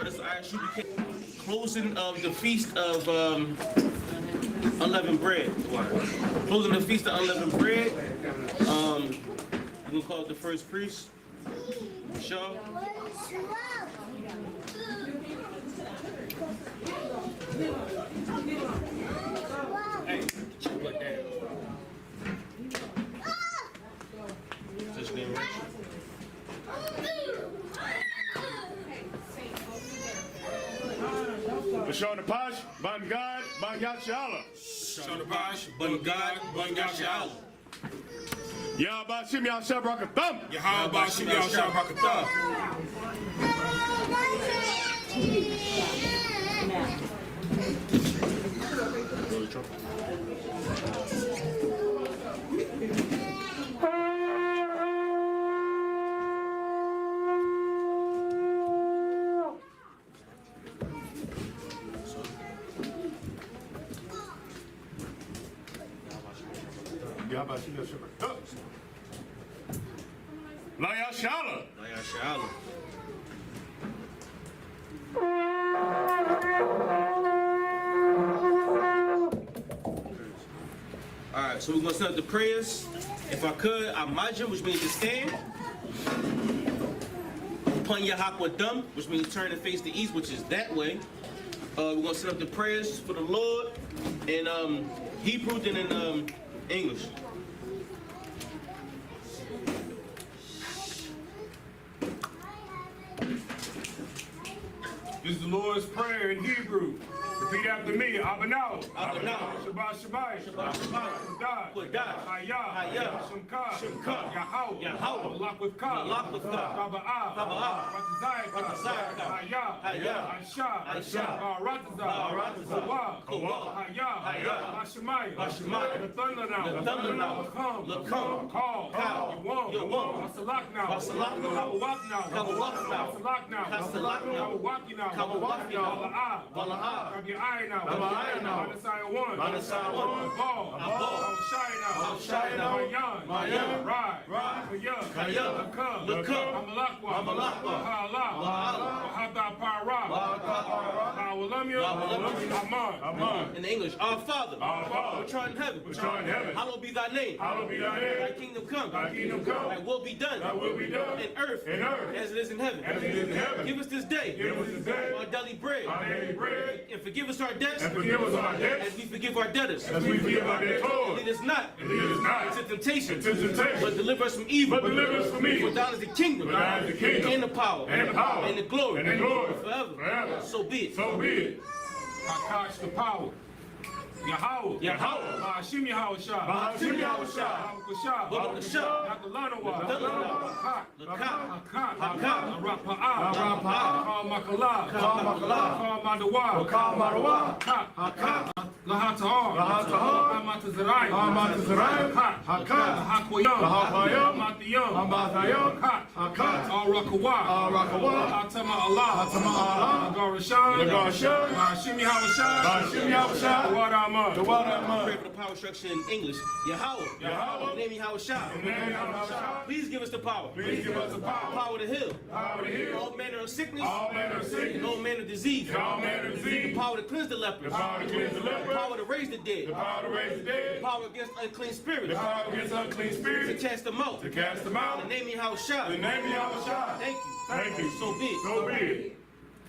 This I.S.U.P.K. closing of the feast of unleavened bread. Closing the feast of unleavened bread. We're gonna call it the first priest. Shaw. Hey, check what that. Touch name right. Bashar Napash, Ban God, Ban Yashala. Bashar Napash, Ban God, Ban Yashala. Yahba Shim Yasha Brakatham. Yahba Shim Yasha Brakatham. Yahba Shim Yasha Brakatham. La Yashala. La Yashala. Alright, so we're going to set up the prayers. If I could, Amajim, which means to stand. Upon YAHANNA, which means turn and face the east, which is that way. We're going to set up the prayers for the Lord in Hebrew and in English. This is the Lord's Prayer in Hebrew. Repeat after me. Abanao. Abanao. Shabbat Shabbat. Shabbat Shabbat. Quddad. Hayah. Shimka. Yahweh. Yahweh. Lock with Ka. Taba'ah. Ratazayaka. Hayah. Aisha. Ratazah. Kawa. Hayah. Hashemaya. The thunder now. Lakum. Call. Yawam. Hasalak now. Hawawak now. Hasalak now. Hawawaki now. Bala'ah. Rabbi now. Manasaya 1. Ball. Shai now. Mayan. Kaya. Lakum. Amalakwa. Wahada Para. Aman. In English, Our Father, which art in heaven, hallowed be thy name. Thy kingdom come. Thy will be done. In earth as it is in heaven. Give us this day our daily bread. And forgive us our debts. As we forgive our debtors. And lead us not into temptation. But deliver us from evil. For thine is the kingdom. And the power. And the glory. Forever. So be it. Hakash the power. Yahweh. Bahashim Yahushua. Nakalanawa. Kal Makala. Kal Madawa. Lahatahar. Hamatazariah. Hakwayam. Matiyam. Al-Rakawa. Hatama Allah. Nagarashan. Bahashim Yahushua. Pray for the power structure in English. Yahweh. Name Yahushua. Please give us the power. Power to heal. All manner of sickness. And all manner of disease. The power to cleanse the lepers. The power to raise the dead. The power against unclean spirits. To cast them out. In the name Yahushua. Thank you. So be it.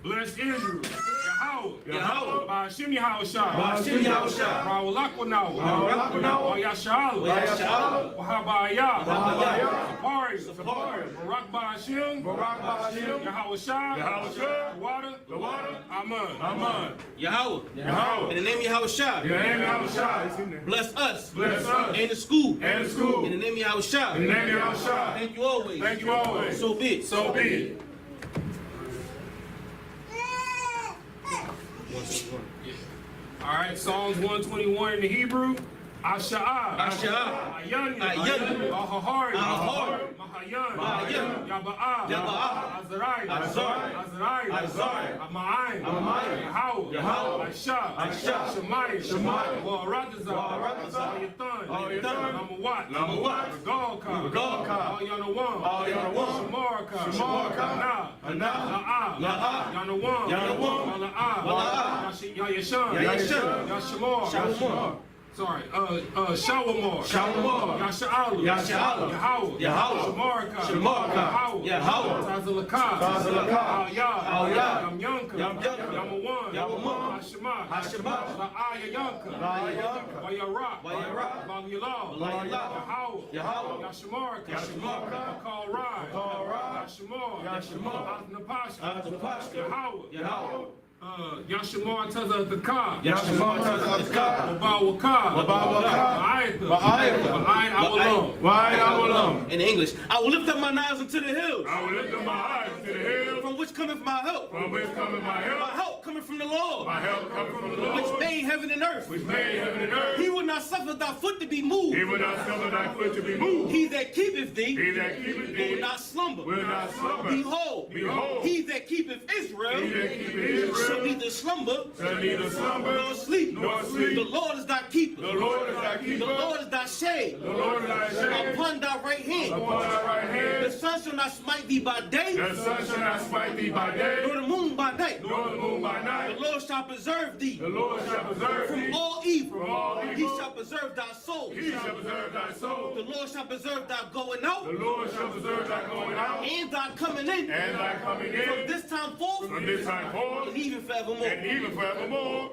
Bless Israel. Yahweh. Bahashim Yahushua. Rawalakwa now. Yashala. Wahabayah. Sapari. Barak Bahashim. Yahushua. The water. Aman. Yahweh. In the name Yahushua. Bless us. And the school. In the name Yahushua. Thank you always. So be it. All right, Psalms 121 in the Hebrew. Asha'ah, Ayani, Ahahari, Mahayan, Yaba'ah, Azariah, Ama'ayin, Yahweh, Aisha, Shemaiah, Wa'aratazah, Ayatan, Lamawat, Galka, Yanawan, Shamarka, Na'a, Yanawan, Yashan, Yashamar. Sorry, Shawamar, Yasha'alu, Yahweh, Shamarka, Yahweh, Tazalakah, Yamyanka, Yamawan, Hashema, La'ayayanka, Wayarak, Bangilal, Yahweh, Yashamarka, Kalrai, Yashamar, Atnapasha, Yahweh, Yashamar Taza the car. Yashamar Taza the car. Why in English, I will lift up my eyes unto the hills. I will lift up my eyes to the hills. From which cometh my help? From which cometh my help? My help coming from the Lord. My help coming from the Lord. Which made heaven and earth. Which made heaven and earth. He will not suffer thy foot to be moved. He will not suffer thy foot to be moved. He that keepeth thee. He that keepeth thee. Will not slumber. Will not slumber. Behold. He that keepeth Israel. He that keepeth Israel. Shall neither slumber. Shall neither slumber. Nor sleep. Nor sleep. The Lord is thy keeper. The Lord is thy keeper. The Lord is thy shade. The Lord is thy shade. Upon thy right hand. Upon thy right hand. The sun shall not smite thee by day. The sun shall not smite thee by day. Nor the moon by night. Nor the moon by night. The Lord shall preserve thee. The Lord shall preserve thee. From all evil. From all evil. He shall preserve thy soul. He shall preserve thy soul. The Lord shall preserve thy going out. The Lord shall preserve thy going out. And thy coming in. And thy coming in. From this time forth. From this time forth. And even forevermore. And even forevermore.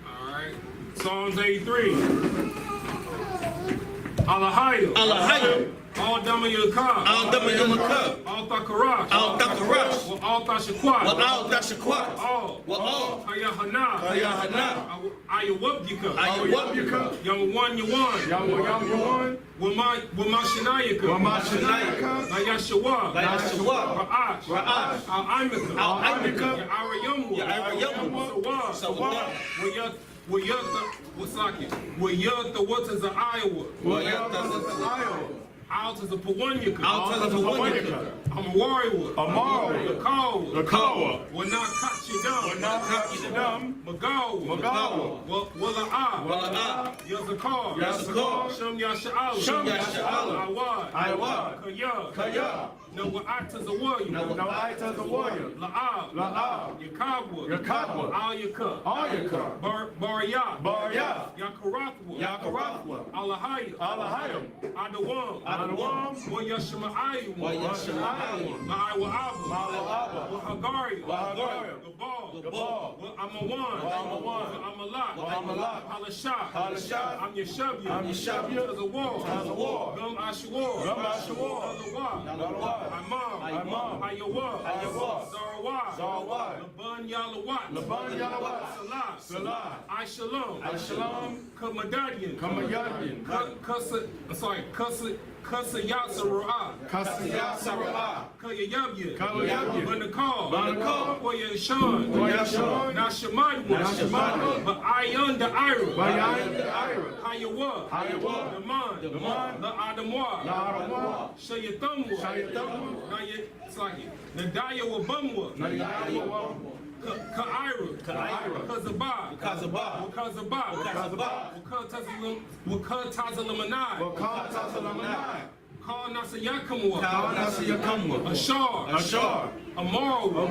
Alright. Psalms 83. Alahayim. All Dama Yukah. Al Dama Yukah. All Takarash. Al Takarash. All Tashakwat. Al Tashakwat. All Yahanna. YAHANNA. I.S.U.P.K. I.S.U.P.K. Yawan. Wamashanayaka. Yashua. Ra'ash. Al-Imika. Ya'arayamu. Sawad. Wayata, what is the Iowa? Out is a Pawanyaka. I'm a warrior. The Kawa. Will not cut you down. Magawa. Walla'ah. Yazakar. Shum Yasha'ala. Awad. Kaya. No, I to the warrior. La'ab. Yakabwa. Al-Yaka. Barya. Yakarathwa. Alahayim. Adawam. Wayashma'ayim. Ma'awa'aba. Wahagari. Gabal. Amalat. Halasha. I'm Yeshabia. To the war. Gum Ashwar. Imam, Ayawa, Zarawah, Laban Yalawat, Salah, I.S.U.P.K, Kamadadian, Kasa Yatsara'ah, Kayayabya, Banakal, Wayashan, Nashamad, but Ayan the Ira, Hayawa, Daman, La Adamwa, Shayatamwa, Nadaya Wabamwa, Ka'ira, Kazabah, Wakatazalamani, Kal Nasayakamwa, Ashar, Amarwa,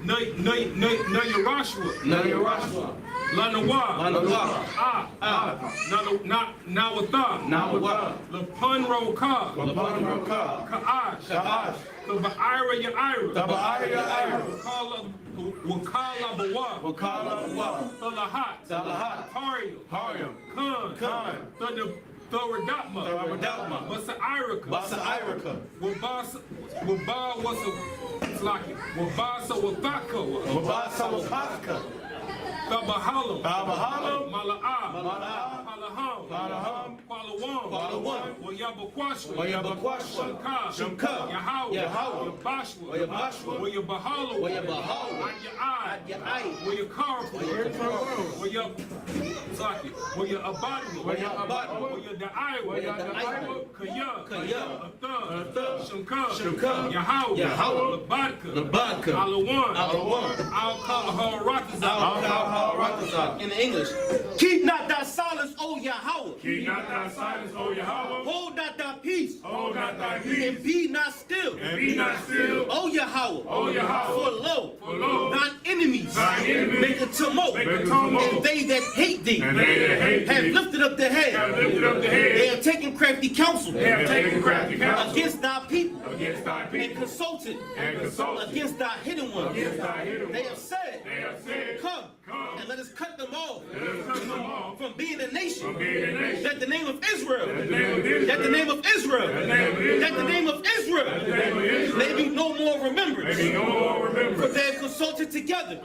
Nayarashwa, Lanawa, Nawatha, Lapunro Ka'ash, Ba'ira Ya'ira, Wakala Bawa, Talahat, Haryam, Khan, Thoradapma, Basa Wabasa Wathaka, Tabahalam, Mala'ah, SHALAM, Qualawan, YAHANNA, Shimka, Yahweh, YAHWH, Bahalu, in English. Keep not thy silence, O Yahweh. Keep not thy silence, O Yahweh. Hold not thy peace. Hold not thy peace. And be not still. And be not still. O Yahweh. O Yahweh. For lo, thine enemies, make a tumult. And they that hate thee, have lifted up their head. They have taken crafty counsel. Against thy people. And consulted. Against thy hidden ones. They have said, come. And let us cut them off from being a nation. That the name of Israel, that the name of Israel, that the name of Israel may be no more remembered. For they have consulted together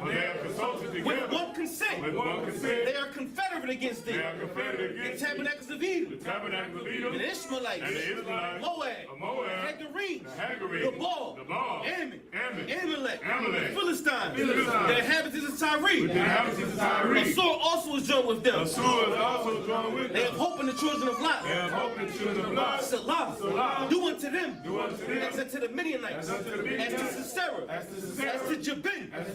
with one consent. They are confederate against thee. The tabernacles of Edom, and the Ishmaelites, Moab, Hagarenes, Gabal, Ammon, Amalek, Philistines, the inhabitants of Tyre. A sword also is joined with them. They have hope in the children of Lot. Salah. Do unto them as unto the Midianites, as to Sisera, as to Jabin, at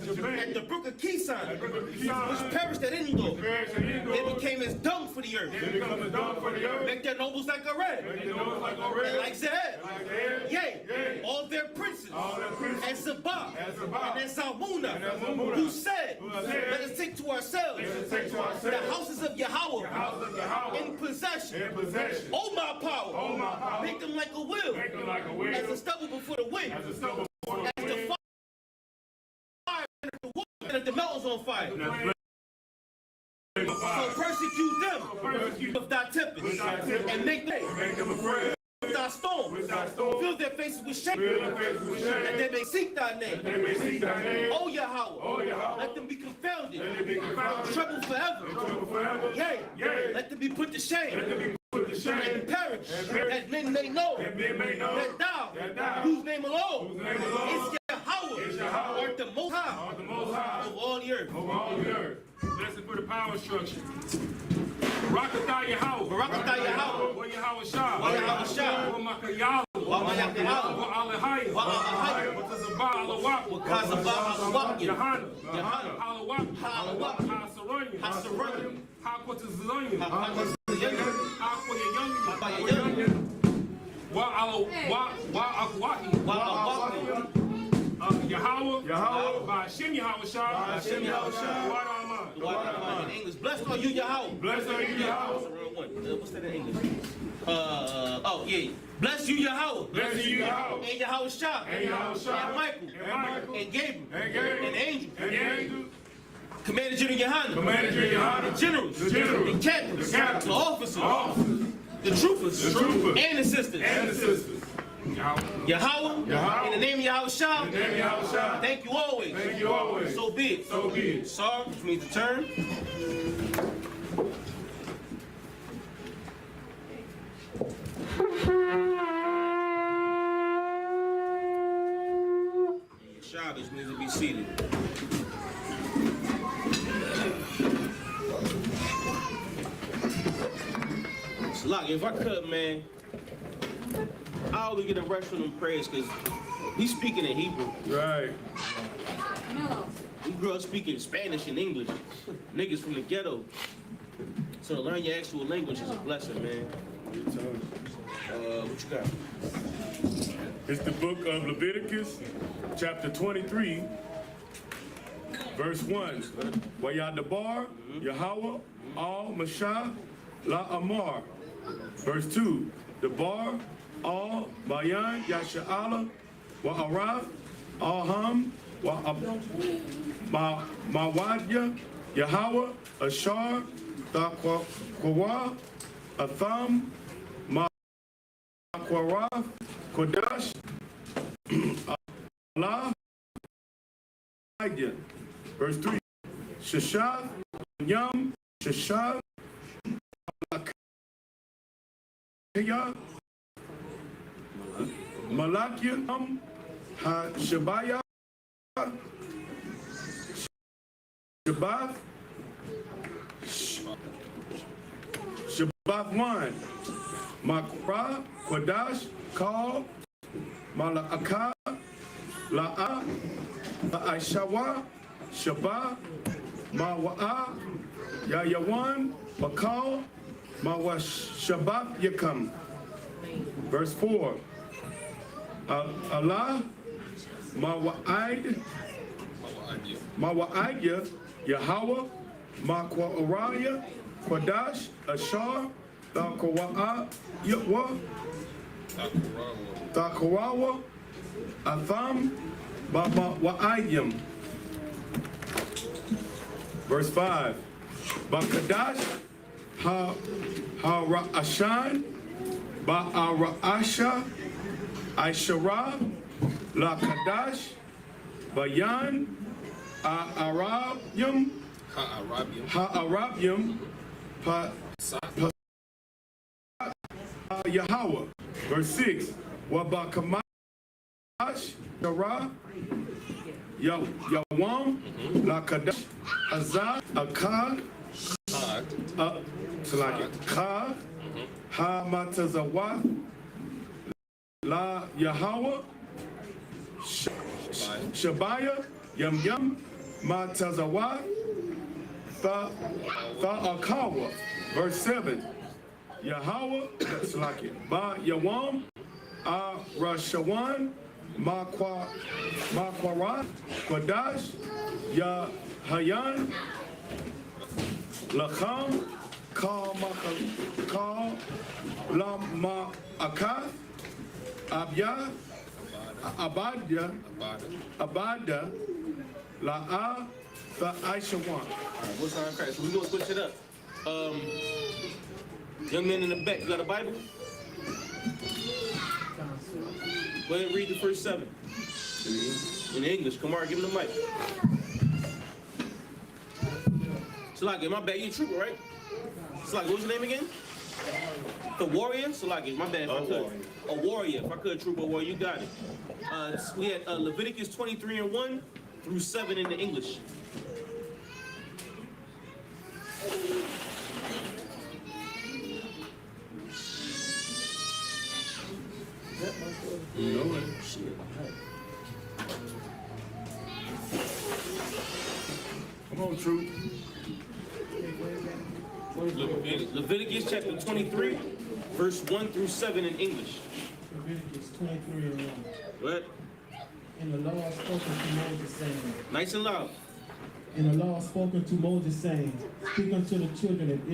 the brook of Kison, which perished at Endor. They became as dung for the earth. Make their nobles like a red, and like Zeheb. Yea, all their princes, as Zabah, and as Zalmunna, who said, let us take to ourselves the houses of Yahweh in possession. Oh my power, make them like a wheel, as a stubble before the wind, as the fire, and the mountains on fire. So persecute them with thy tempest, and make them afraid. With thy storm, fill their faces with shame, and they may seek thy name. O Yahweh, let them be confounded, troubled forever. Yea, let them be put to shame, and perish, that men may know that thou, whose name alone is Yahweh, art the most high of all the earth. Listen for the power structure. Barakatah Yahweh. Barakatah Yahweh. Wa Yahweh Shah. Wa Yahweh Shah. Wa Makayah. Wa Makayah. Wa Alahaya. Wa Alahaya. Wa Tazabah Alawak. Wa Kazabah Alawak. YAHANNA. Alawak. Alawak. Hasaranya. Hasaranya. Hakwatazanya. Hakwatazanya. Wa Akwaki. Wa Akwaki. Yahweh. By Hashem Yahweh Shah. In English, blessed are you, Yahweh. Blessed are you, Yahweh. What's that in English? Oh, yeah. Bless you, Yahweh. Bless you, Yahweh. And Yahweh Shah. And Michael. And Gabriel. And angels. Commander General YAHANNA. The generals. The captains. The officers. The troopers. And the sisters. Yahweh, in the name of Yahweh Shah, thank you always. So be it. Sar, which means to turn. Shah, which means to be seated. Look, if I could, man, I always get a rush from them prayers because we speaking in Hebrew. Right. We grew up speaking Spanish and English. Niggas from the ghetto. So to learn your actual language is a blessing, man. What you got? It's the book of Leviticus, chapter 23, verse 1. Wayadabar, Yahweh, al Mashah, la Amar. Verse 2. The bar, al Bayan, Yasha'ala, wa Araf, al Ham, wa Mawadya, Yahweh, Ashar, Taqwa, Atham, Maqwaraf, Kodash, Allah, Verse 3. Shashav, Yam, Shashav, Malakiam Ha-Shabaya Shabbat 1 Makra Kodash Kal Mala'aka La'a Aishawa Shabbat Mawa'a Yayawan Bakal Mawa Shabbat Yakam. Verse 4. Allah Mawa'id Mawa'idya Yahweh Makwa'araya Kodash Ashar Takawa'a Yatwa Takarawa Atham Baba Wa'ayim. Verse 5. Bakadash Ha Ra'ashan Ba'ara'asha Aishara La Kadash Bayan Ha'arabyum Ha'arabyum Yahweh. Verse 6. Wabakamash Shara Yawam La Kadash Azad Akad Ka Ha Matazawat La Yahweh Shabaya Yam Yam Matazawat Tha'akawa. Verse 7. Yahweh Ba Yawam Rashawan Makwara Kodash Yahayan Lacham Kal Lama Akath Abya Abada La'a Aishawan. All right, what's on Christ? So we're going to switch it up. Young man in the back, you got a Bible? Go ahead and read the first 7. In English. Come on, give him the mic. Salaki, my bad, you a trooper, right? Salaki, what's your name again? The warrior? Salaki, my bad if I could. A warrior, if I could, trooper warrior, you got it. We had Leviticus 23:1 through 7 in the English. Come on, Troop. Leviticus chapter 23, verse 1 through 7 in English. Leviticus 23:1. What? And the Lord spoken to Moses, saying, Nice and loud. And the Lord spoken to Moses, saying, Speak unto the children of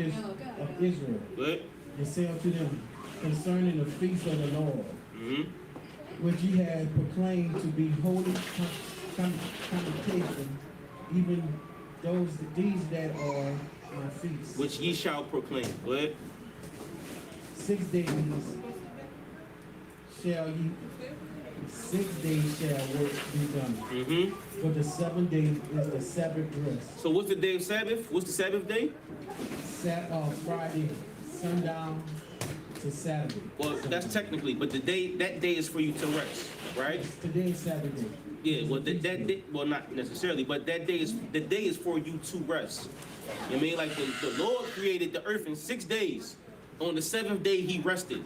Israel, What? and say unto them concerning the feast of the Lord, which ye have proclaimed to be holy convocation, even these that are my feasts. Which ye shall proclaim. What? 6 days shall ye, 6 days shall work be done. But the 7th day is the Sabbath rest. So what's the day of Sabbath? What's the Sabbath day? Friday, sundown to Saturday. Well, that's technically, but that day is for you to rest, right? Today is Saturday. Yeah, well, that day, well, not necessarily, but the day is for you to rest. You know what I mean? Like the Lord created the earth in 6 days. On the 7th day, he rested,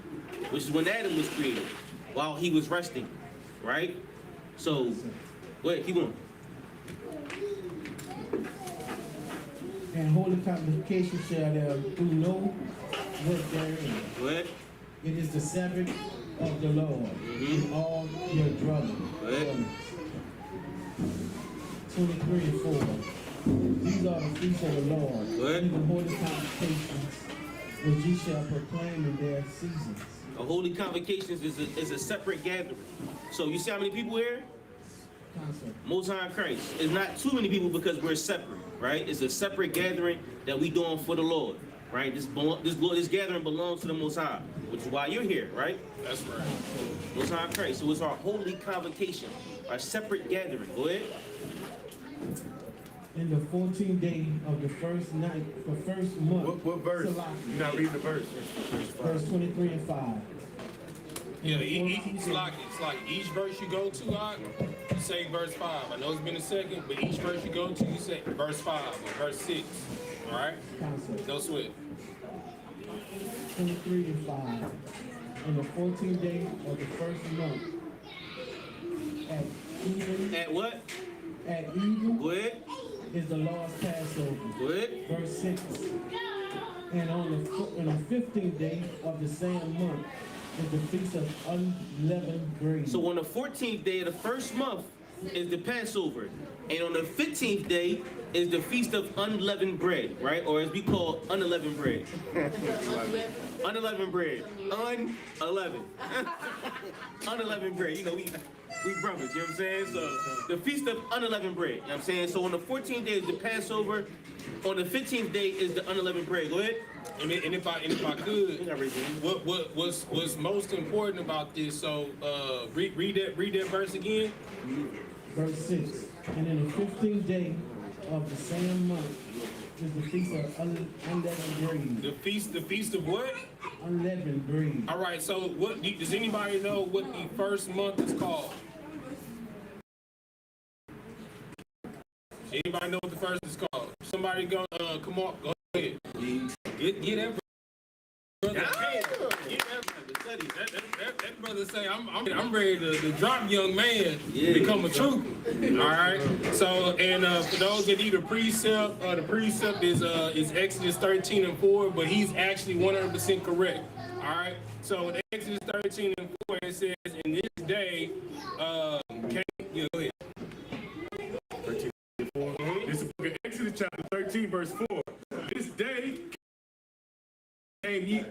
which is when Adam was created, while he was resting, right? So, wait, keep going. And holy convocation shall there do no work therein. What? It is the Sabbath of the Lord in all your dwellings. 23:4. These are the feasts of the Lord, even holy convocations, which ye shall proclaim in their seasons. A holy convocation is a separate gathering. So you see how many people here? Most High Christ. It's not too many people because we're separate, right? It's a separate gathering that we doing for the Lord, right? This gathering belongs to the Most High, which is why you're here, right? That's right. Most High Christ. So it's our holy convocation, our separate gathering. Go ahead. In the 14th day of the first night, the first month. What verse? Salaki. You're not reading the verse. Verse 23 and 5. Yeah, it's like each verse you go to, you say verse 5. I know it's been a second, but each verse you go to, you say verse 5 or verse 6. All right? Concept. No sweat. 23 and 5. On the 14th day of the first month, at even. At what? At even. Go ahead. Is the Lord's Passover. Go ahead. Verse 6. And on the 15th day of the same month is the Feast of Unleavened Bread. So on the 14th day of the first month is the Passover. And on the 15th day is the Feast of Unleavened Bread, right? Or as we call unleavened bread. Unleavened bread. Unleavened. Unleavened bread. You know, we brothers, you know what I'm saying? So the Feast of Unleavened Bread, you know what I'm saying? So on the 14th day is the Passover. On the 15th day is the unleavened bread. Go ahead. And if I could, what's most important about this? So read that verse again. Verse 6. And in the 15th day of the same month is the Feast of Unleavened Bread. The feast of what? Unleavened Bread. All right. So what does anybody know what the first month is called? Anybody know what the first is called? Somebody go. Come on. Go ahead. Get that brother. Get that brother say I'm ready to drop young man, become a trooper. All right. So for those that need a precept, the precept is Exodus 13 and 4, but he's actually 100% correct. All right. So in Exodus 13 and 4 it says, "In this day, go ahead." This is Exodus chapter 13, verse 4. This day came ye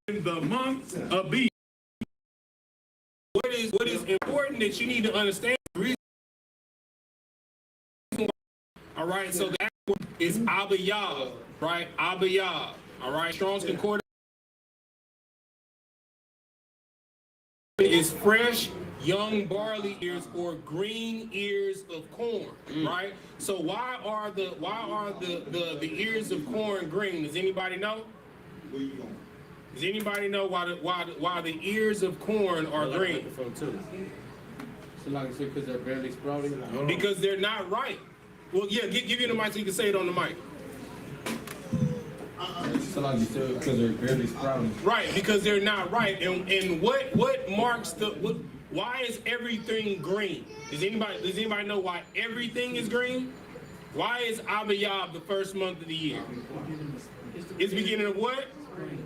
in the month of Abib. What is important that you need to understand? All right, so that is Abiyah, right? Abiyah. All right, Strong's Concordance is fresh, young barley ears or green ears of corn, right? So why are the ears of corn green? Does anybody know? Does anybody know why the ears of corn are green? So like I said, because they're barely sprouting? Because they're not ripe. Well, yeah, give you the mic so you can say it on the mic. So like you said, because they're barely sprouting. Right, because they're not ripe. And what marks why is everything green? Does anybody know why everything is green? Why is Abiyah the first month of the year? It's the beginning of what?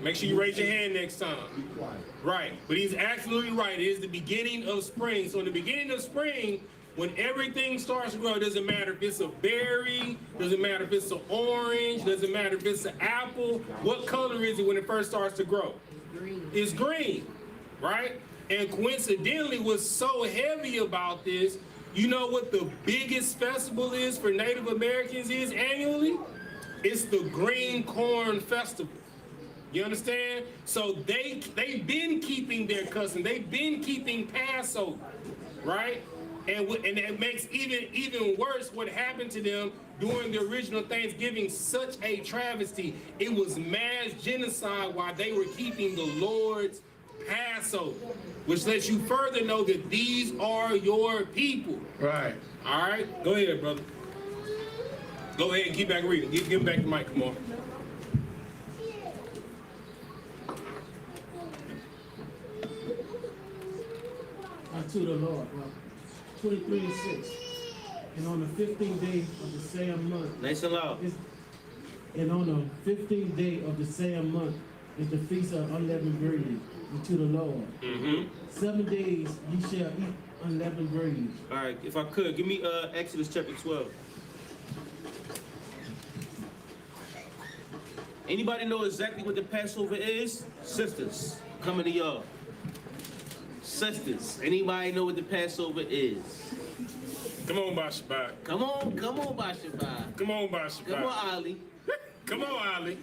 Make sure you raise your hand next time. Right, but he's absolutely right. It is the beginning of spring. So in the beginning of spring, when everything starts to grow, it doesn't matter if it's a berry, doesn't matter if it's an orange, doesn't matter if it's an apple. What color is it when it first starts to grow? Green. It's green, right? And coincidentally, what's so heavy about this, you know what the biggest festival is for Native Americans is annually? It's the Green Corn Festival. You understand? So they've been keeping their custom. They've been keeping Passover, right? And it makes even worse what happened to them during the original Thanksgiving such a travesty. It was mass genocide while they were keeping the Lord's Passover, which lets you further know that these are your people. Right. All right? Go ahead, brother. Go ahead and keep back reading. Give him back the mic, come on. Unto the Lord. 23 and 6. And on the 15th day of the same month. Nice and loud. And on the 15th day of the same month is the Feast of Unleavened Bread unto the Lord. 7 days ye shall eat unleavened bread. All right, if I could, give me Exodus chapter 12. Anybody know exactly what the Passover is? Sisters, coming to y'all. Sisters, anybody know what the Passover is? Come on, Bashabai. Come on, Bashabai. Come on, Bashabai. Come on, Ali. Come on, Ali.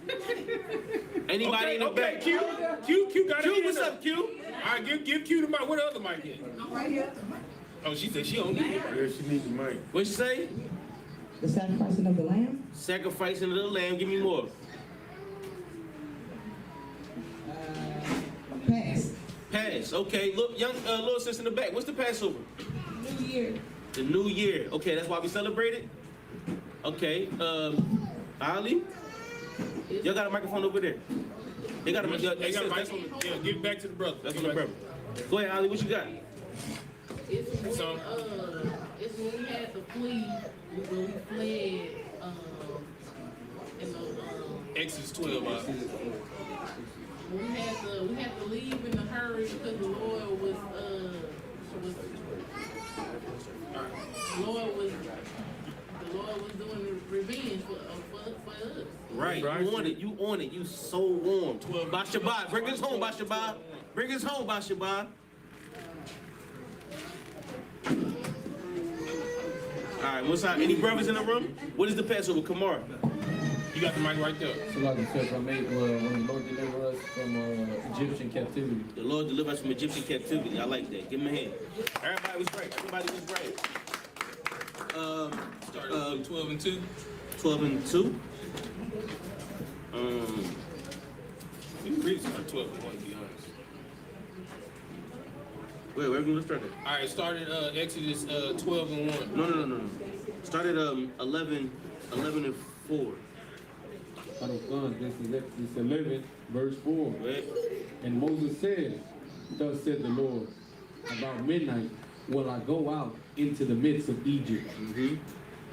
Anybody in the back? Q got it. What's up, Q? All right, give Q the mic. What other mic is? I'm right here. Oh, she said she don't need it. Yeah, she needs the mic. What'd you say? The sacrificing of the lamb? Sacrificing of the lamb. Give me more. Pass. Pass. Okay. Look, young little sister in the back. What's the Passover? New Year. The New Year. Okay, that's why we celebrate it. Okay. Ali, y'all got a microphone over there. They got a microphone. Yeah, give it back to the brother. That's on the brother. Go ahead, Ali. What you got? It's when we had to flee, when we fled, in the, Exodus 12. we had to leave in a hurry because the Lord was doing the revenge for us. Right. You on it. You so warm. Bashabah. Bring us home, Bashabah. Bring us home, Bashabah. All right, what's up? Any brothers in the room? What is the Passover? Kamar. You got the mic right there. So like I said, when the Lord delivered us from Egyptian captivity. The Lord delivered us from Egyptian captivity. I like that. Give him a hand. Everybody was right. Everybody was right. Started 12 and 2. 12 and 2. We really started 12 and 1, to be honest. Wait, where are we going to start at? All right, started Exodus 12 and 1. No. Started 11 and 4. This is Exodus 11, verse 4. Right? And Moses said, thus said the Lord, about midnight will I go out into the midst of Egypt,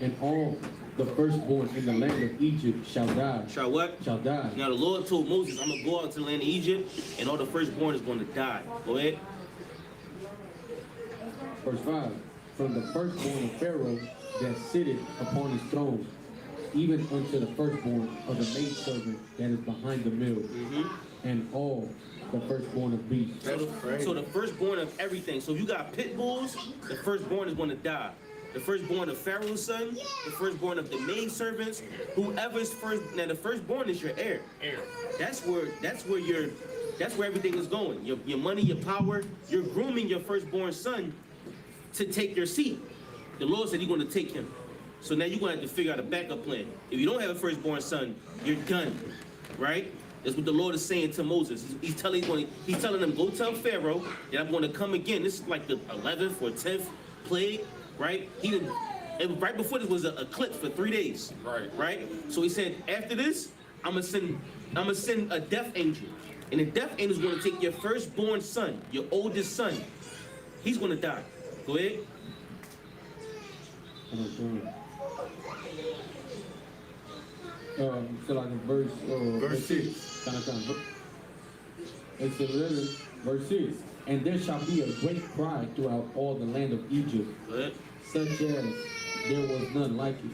and all the firstborn in the land of Egypt shall die. Shall what? Shall die. Now the Lord told Moses, I'm going to go out to the land of Egypt, and all the firstborn is going to die. Go ahead. Verse 5. From the firstborn of Pharaoh that sitteth upon his throne, even unto the firstborn of the maidservant that is behind the mill, and all the firstborn of beasts. So the firstborn of everything. So if you got pit bulls, the firstborn is going to die. The firstborn of Pharaoh's son, the firstborn of the maidservants, whoever's first. Now the firstborn is your heir. That's where everything is going. Your money, your power. You're grooming your firstborn son to take your seat. The Lord said He's going to take him. So now you're going to have to figure out a backup plan. If you don't have a firstborn son, you're done, right? That's what the Lord is saying to Moses. He's telling them, go tell Pharaoh that I'm going to come again. This is like the 11th or 10th plague, right? Right before this was an eclipse for 3 days, right? So he said, after this, I'm gonna send a death angel, and the death angel is going to take your firstborn son, your oldest son. He's going to die. Go ahead. So like in verse 6. It's 11, verse 6. And there shall be a great cry throughout all the land of Egypt, such as there was none like it,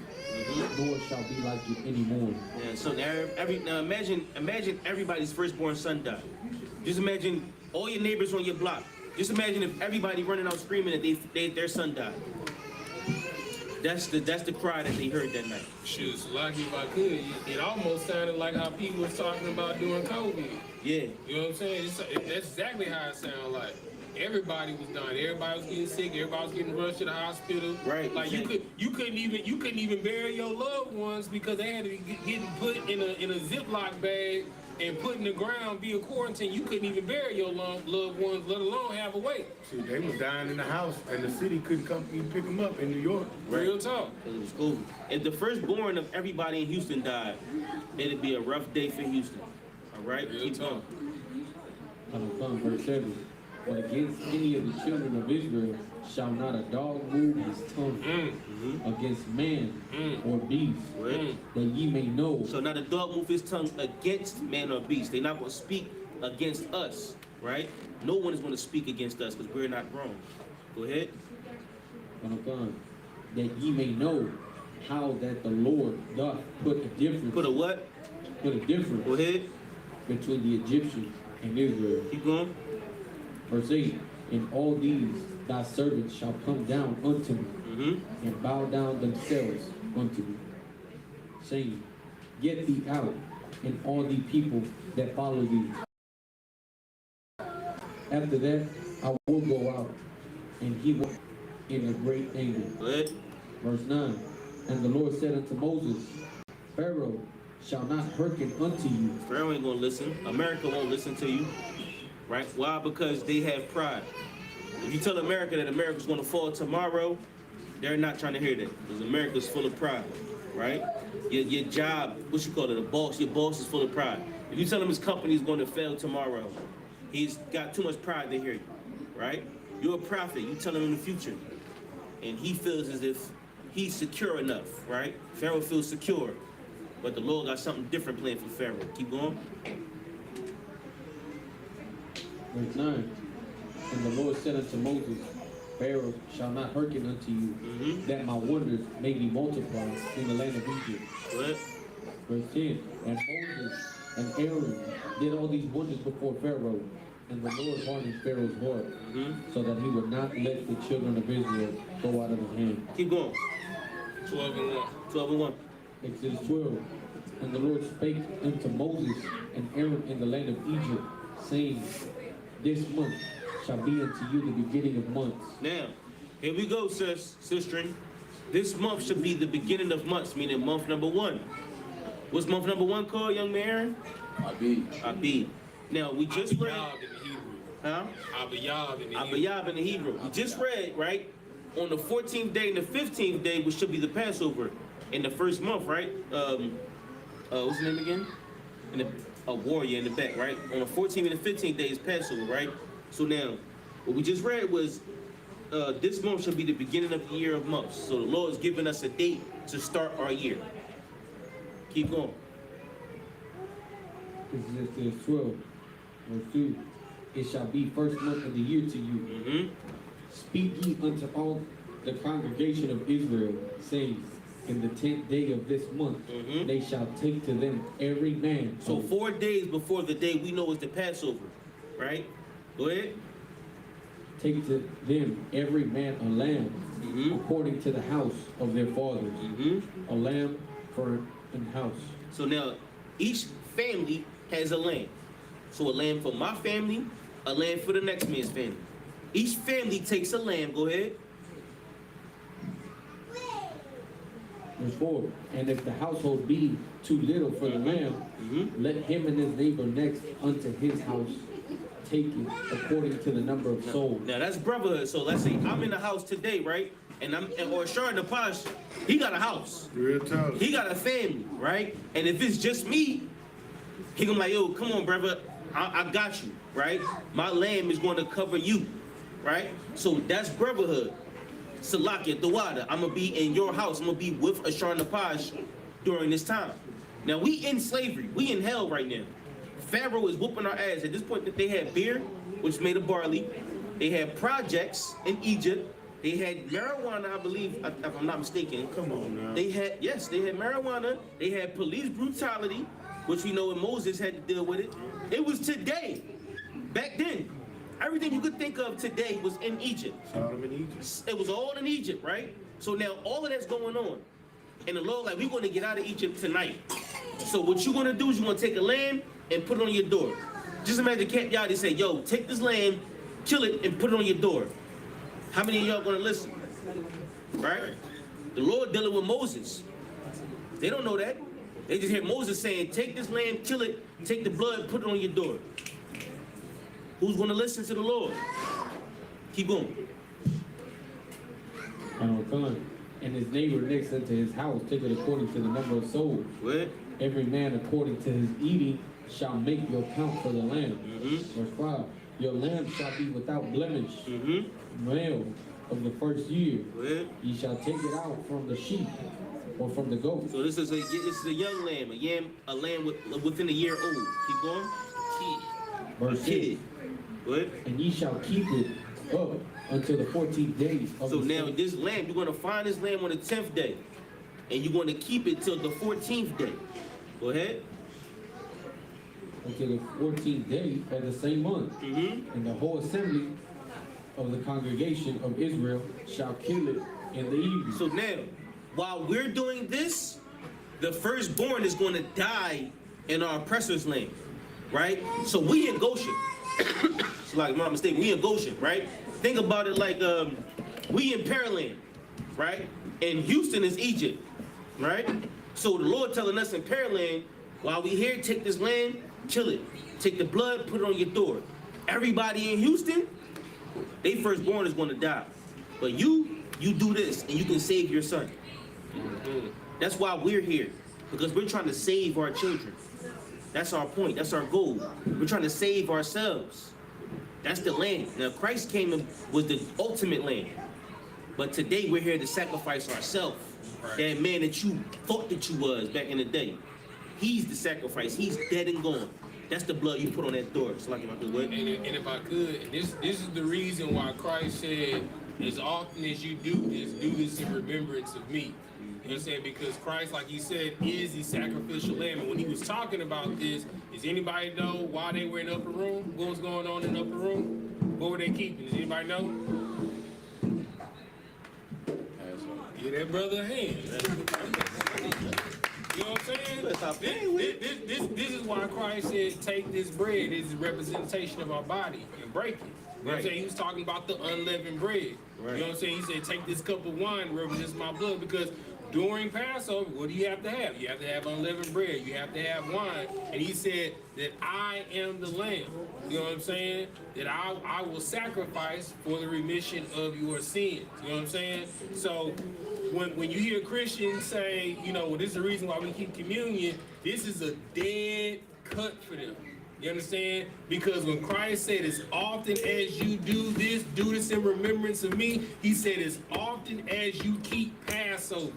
nor shall be like it anymore. Yeah, so now imagine everybody's firstborn son died. Just imagine all your neighbors on your block. Just imagine if everybody running out screaming that their son died. That's the cry that they heard that night. Shoot, so like if I could, it almost sounded like how people was talking about doing COVID. Yeah. You know what I'm saying? That's exactly how it sounded like. Everybody was dying. Everybody was getting sick. Everybody was getting rushed to the hospital. Right. Like you couldn't even bury your loved ones because they had to be getting put in a Ziploc bag and put in the ground, be a quarantine. You couldn't even bury your loved ones, let alone have a wake. See, they was dying in the house, and the city couldn't come and pick them up in New York. Real talk. It was cool. If the firstborn of everybody in Houston died, it'd be a rough day for Houston. All right? Keep going. Verse 7. But against any of the children of Israel shall not a dog move his tongue against man or beast, that ye may know. So not a dog move his tongue against man or beast. They're not going to speak against us, right? No one is going to speak against us because we're not wrong. Go ahead. That ye may know how that the Lord doth put a difference. Put a what? Put a difference. Go ahead. Between the Egyptians and Israel. Keep going. Verse 8. And all these thy servants shall come down unto me, and bow down themselves unto me, saying, Get thee out, and all the people that follow thee. After that, I will go out, and he will in a great anger. Go ahead. Verse 9. And the Lord said unto Moses, Pharaoh shall not hearken unto you. Pharaoh ain't gonna listen. America won't listen to you, right? Why? Because they have pride. If you tell America that America's gonna fall tomorrow, they're not trying to hear that, because America's full of pride, right? Your job, what you call it, your boss is full of pride. If you tell him his company is going to fail tomorrow, he's got too much pride to hear you, right? You're a prophet, you tell him in the future, and he feels as if he's secure enough, right? Pharaoh feels secure, but the Lord got something different planned for Pharaoh. Keep going. Verse 9. And the Lord said unto Moses, Pharaoh shall not hearken unto you, that my wonders may be multiplied in the land of Egypt. What? Verse 10. And Moses and Aaron did all these wonders before Pharaoh, and the Lord hardened Pharaoh's heart, so that he would not let the children of Israel go out of his hand. Keep going. 12 and 1. 12 and 1. Exodus 12. And the Lord spake unto Moses and Aaron in the land of Egypt, saying, This month shall be unto you the beginning of months. Now, here we go, sister. This month should be the beginning of months, meaning month number 1. What's month number 1 called, young man? I.S.U.P.K. Now, we just read... Huh? I.S.U.P.K in the Hebrew. We just read, right? On the 14th day and the 15th day, which should be the Passover, in the first month, right? What's his name again? A warrior in the back, right? On the 14th and the 15th day is Passover, right? So now, what we just read was this month should be the beginning of the year of months. So the Lord is giving us a date to start our year. Keep going. Exodus 12, verse 2. It shall be first month of the year to you. Speak ye unto all the congregation of Israel, saying, in the 10th day of this month, they shall take to them every man. So 4 days before the day we know is the Passover, right? Go ahead. Take to them every man a lamb, according to the house of their fathers. A lamb for an house. So now, each family has a lamb. So a lamb for my family, a lamb for the next man's family. Each family takes a lamb. Go ahead. Verse 4. And if the household be too little for the lamb, let him and his neighbor next unto his house take it according to the number of souls. Now that's brotherhood. So let's say I'm in the house today, right? Or Sharon the Posh, he got a house. Real tough. He got a family, right? And if it's just me, he gonna be like, yo, come on, brother, I got you, right? My lamb is going to cover you, right? So that's brotherhood. Salakia, Dawada, I'm gonna be in your house. I'm gonna be with Ashar Napash during this time. Now we in slavery. We in hell right now. Pharaoh is whooping our ass. At this point, they had beer, which made of barley. They had projects in Egypt. They had marijuana, I believe, if I'm not mistaken. Come on now. They had marijuana. They had police brutality, which we know when Moses had to deal with it. It was today. Back then, everything you could think of today was in Egypt. SHALAM in Egypt. It was all in Egypt, right? So now all of that's going on. And the Lord, like, we're going to get out of Egypt tonight. So what you're going to do is you're going to take a lamb and put it on your door. Just imagine Camp Yadi say, yo, take this lamb, kill it, and put it on your door. How many of y'all going to listen? Right? The Lord dealing with Moses. They don't know that. They just hear Moses saying, take this lamb, kill it, take the blood, put it on your door. Who's going to listen to the Lord? Keep going. And his neighbor next unto his house, take it according to the number of souls. What? Every man according to his eating shall make your count for the lamb. Verse 5. Your lamb shall be without blemish, male of the first year. What? Ye shall take it out from the sheep or from the goat. So this is a young lamb, a lamb within a year old. Keep going. Verse 6. What? And ye shall keep it up until the 14th day. So now this lamb, you're going to find this lamb on the 10th day. And you're going to keep it till the 14th day. Go ahead. Until the 14th day of the same month. And the whole assembly of the congregation of Israel shall kill it in the evening. So now, while we're doing this, the firstborn is going to die in our oppressor's land. Right? So we in Goshen. So like, my mistake, we in Goshen, right? Think about it like we in Pearland, right? And Houston is Egypt. right? So the Lord telling us in Pearland, while we here, take this land, kill it. Take the blood, put it on your door. Everybody in Houston, they firstborn is going to die. But you do this, and you can save your son. That's why we're here, because we're trying to save our children. That's our point. That's our goal. We're trying to save ourselves. That's the land. Now, Christ came and was the ultimate land. But today, we're here to sacrifice ourselves. Right. That man that you thought that you was back in the day. He's the sacrifice. He's dead and gone. That's the blood you put on that door. So like if I could, what? And if I could, this is the reason why Christ said, as often as you do this in remembrance of me. You know what I'm saying? Because Christ, like he said, is the sacrificial lamb. And when he was talking about this, does anybody know why they were in the upper room? What was going on in the upper room? What were they keeping? Does anybody know? Give that brother a hand. You know what I'm saying? This is why Christ said, take this bread. This is a representation of our body and break it. You know what I'm saying? He was talking about the unleavened bread. Right. You know what I'm saying? He said, take this cup of wine, represents my blood, because during Passover, what do you have to have? You have to have unleavened bread. You have to have wine. And he said that I am the lamb. You know what I'm saying? That I will sacrifice for the remission of your sins. You know what I'm saying? So when you hear Christians say, you know, well, this is the reason why we keep communion, this is a dead cut for them. You understand? Because when Christ said, as often as you do this in remembrance of me, he said, as often as you keep Passover,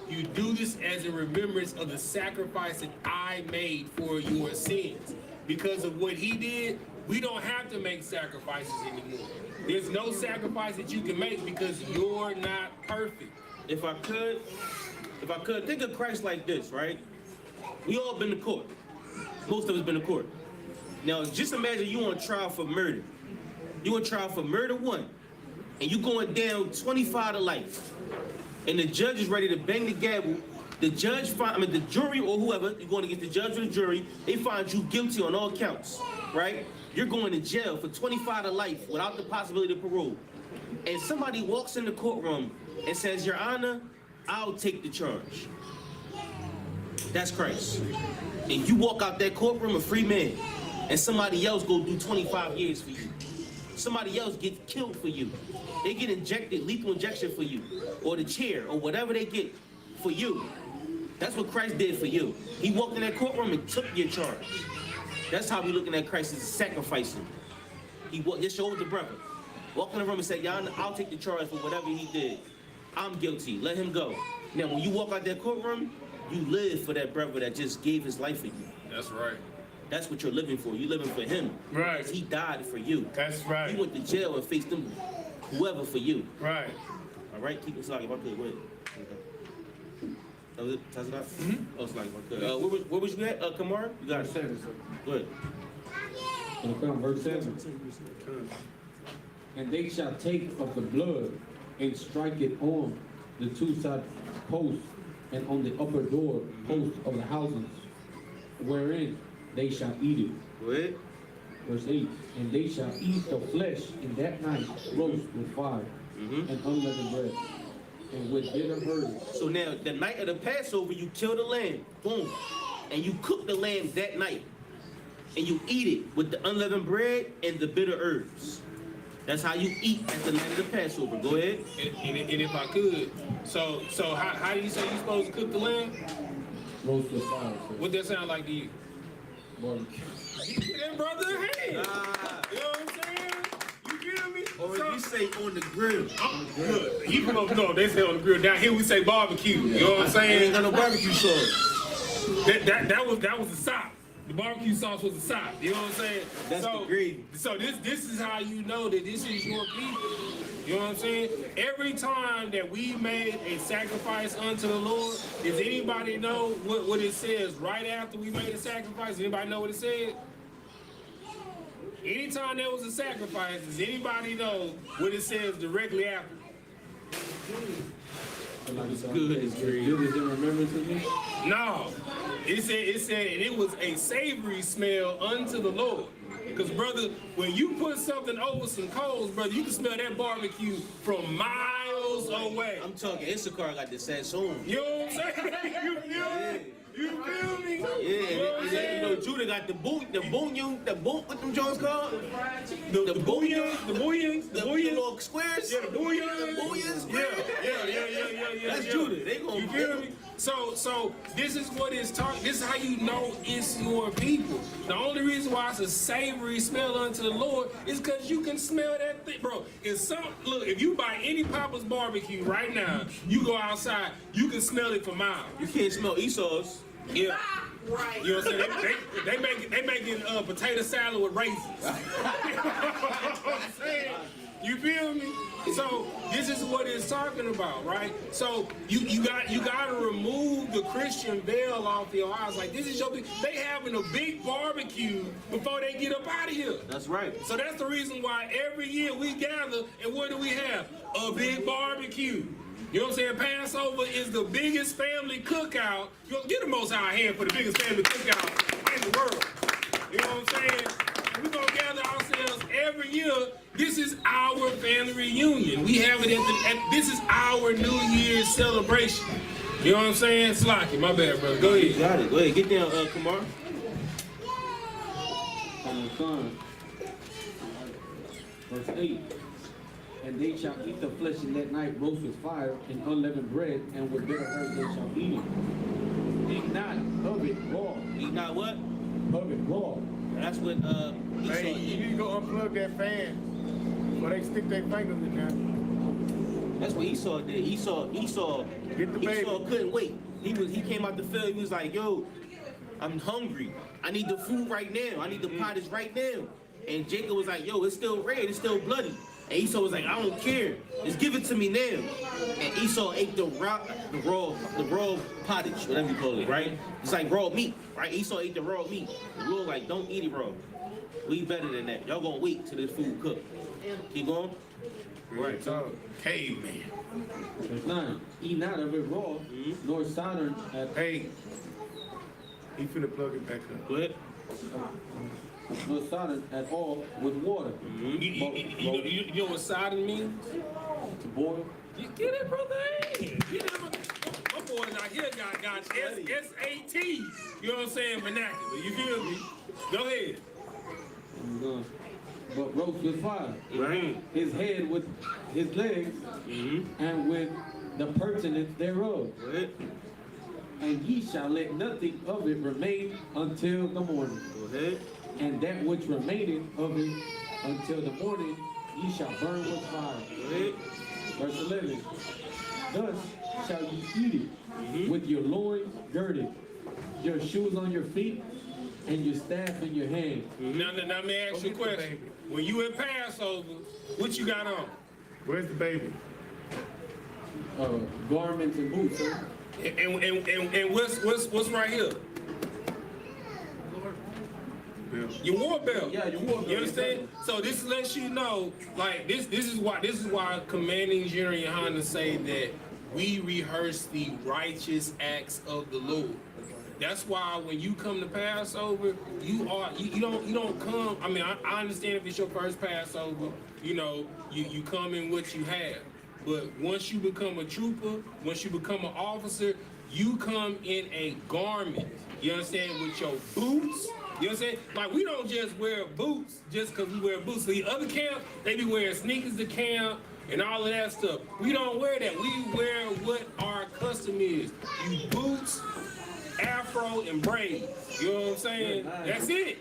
you do this as a remembrance of the sacrifice that I made for your sins. Because of what he did, we don't have to make sacrifices anymore. There's no sacrifice that you can make because you're not perfect. If I could, think of Christ like this, right? We all been to court. Most of us been to court. Now, just imagine you on trial for murder. You on trial for murder 1, and you going down 25 to life. And the judge is ready to bang the gavel. The judge the jury or whoever, you're going to get the judge or the jury, they find you guilty on all counts, right? You're going to jail for 25 to life without the possibility of parole. And somebody walks in the courtroom and says, Your Honor, I'll take the charge. That's Christ. And you walk out that courtroom a free man. And somebody else go do 25 years for you. Somebody else gets killed for you. They get injected, lethal injection for you. Or the chair, or whatever they get for you. That's what Christ did for you. He walked in that courtroom and took your charge. That's how we looking at Christ as sacrificing. He just showed the brother. Walk in the room and say, Yana, I'll take the charge for whatever he did. I'm guilty. Let him go. Now, when you walk out that courtroom, you live for that brother that just gave his life for you. That's right. That's what you're living for. You're living for him. Right. He died for you. That's right. He went to jail and faced them, whoever for you. Right. All right? Keep it slide if I could. Go ahead. That was it? Toss it out? Oh, slide if I could. Where was you at, Kamara? You got it. 7. Go ahead. Verse 7. And they shall take of the blood and strike it on the 2 side posts and on the upper door posts of the houses, wherein they shall eat it. Go ahead. Verse 8. And they shall eat the flesh in that night, roast with fire and unleavened bread, and with bitter herbs. So now, the night of the Passover, you kill the lamb, boom, and you cook the lamb that night, and you eat it with the unleavened bread and the bitter herbs. That's how you eat at the night of the Passover. Go ahead. And if I could, so how do you say you're supposed to cook the lamb? Roast with fire. What that sound like to you? Barbecue. That brother, hey. You know what I'm saying? You feel me? Or if you say on the grill. Good. He from up north, they say on the grill. Down here we say barbecue. You know what I'm saying? Ain't got no barbecue sauce. That was the sop. The barbecue sauce was the sop. You know what I'm saying? That's the gravy. So this is how you know that this is your people. You know what I'm saying? Every time that we made a sacrifice unto the Lord, does anybody know what it says right after we made a sacrifice? Anybody know what it said? Anytime there was a sacrifice, does anybody know what it says directly after? Good as in remembrance of me? No. It said, and it was a savory smell unto the Lord. Because, brother, when you put something over some coals, brother, you can smell that barbecue from miles away. I'm talking Issachar got the Sassoon. You know what I'm saying? You feel me? You feel me? Yeah, and then, you know, Judah got the boot, what them Jones called? The bouillons, The little squares? Yeah, the bouillons. The bouillons? Yeah. That's Judah. They gonna, You feel me? So this is what it's talking. This is how you know it's your people. The only reason why it's a savory smell unto the Lord is because you can smell that thing, bro. Look, if you buy any Papa's barbecue right now, you go outside, you can smell it for miles. you can't smell Esau's. Yeah. Right. You know what I'm saying? They making potato salad with raisins. You know what I'm saying? You feel me? So this is what it's talking about, right? So you got to remove the Christian veil off your eyes. Like, this is your thing. They having a big barbecue before they get up out of here. That's right. So that's the reason why every year we gather, and what do we have? A big barbecue. You know what I'm saying? Passover is the biggest family cookout. You know, get the Most High hand for the biggest family cookout in the world. You know what I'm saying? We're going to gather ourselves every year. This is our family reunion. We have it this is our New Year's celebration. You know what I'm saying? Slocky, my bad, brother. Go ahead. Got it. Go ahead. Get down, Kamar. Verse 8. And they shall eat the flesh in that night roast with fire and unleavened bread, and with bitter herbs they shall eat it. Eat not of it raw. Eat not what? Of it raw. That's what Esau Hey, you did. need to go unplug that fan, or they stick their fingers in there. That's what Esau did. Esau Get the baby. couldn't wait. He came out the field. He was like, "Yo, I'm hungry. I need the food right now. I need the pottage right now." And Jacob was like, "Yo, it's still red. It's still bloody." And Esau was like, "I don't care. Just give it to me now." And Esau ate the raw pottage, whatever you call it, right? It's like raw meat, right? Esau ate the raw meat. The Lord like, "Don't eat it raw. We better than that. Y'all gonna wait till this food cook." Keep going. Right. So, caveman. Verse 9. Eat not of it raw, nor soldered at Hey, he finna plug it back up. Go ahead. nor soldered at all with water. You know what Sodom means? To boil. You get it, brother? Hey, get it, brother. My boys out here got SAT. You know what I'm saying? Vernacular. You feel me? Go ahead. But roast with fire. Right. His head with his legs, and with the pertinence thereof. Go ahead. And ye shall let nothing of it remain until the morning. Go ahead. And that which remaineth of it until the morning ye shall burn with fire. Go ahead. Verse 11. Thus shall ye eat it, with your loins girded, your shoes on your feet, and your staff in your hand. Now let me ask you a question. When you in Passover, what you got on? Where's the baby? Garments and boots. Huh? And what's right here? Your war belt. Yeah, your war belt. You understand? So this lets you know, like this is why Commanding General YAHANNA say that we rehearse the righteous acts of the Lord. That's why when you come to Passover, you don't come. I mean, I understand if it's your first Passover, you come in what you have. But once you become a trooper, once you become an officer, you come in a garment. You understand? With your boots. You understand? Like, we don't just wear boots just because we wear boots. The other camp, they be wearing sneakers to camp and all of that stuff. We don't wear that. We wear what our custom is. You boots, afro, and braids. You know what I'm saying? That's it.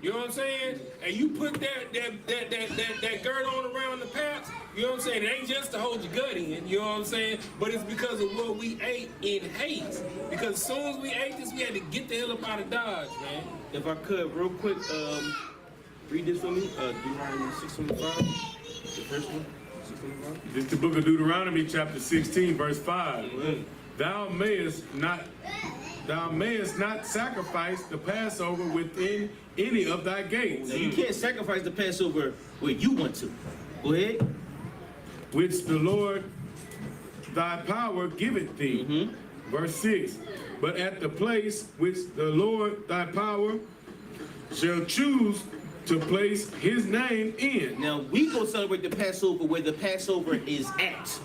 You know what I'm saying? And you put that girt on around the paps, you know what I'm saying? It ain't just to hold your gut in, you know what I'm saying? But it's because of what we ate in haste. Because as soon as we ate this, we had to get the hell up out of Dodge, man. If I could, real quick, read this for me. Deuteronomy 6:25. The first one. 6:25. This is the book of Deuteronomy, chapter 16, verse 5. Thou mayest not sacrifice the Passover within any of thy gates, Now, you can't sacrifice the Passover where you want to. Go ahead. which the Lord thy power giveth thee. Verse 6. But at the place which the Lord thy power shall choose to place his name in. Now, we go celebrate the Passover where the Passover is at.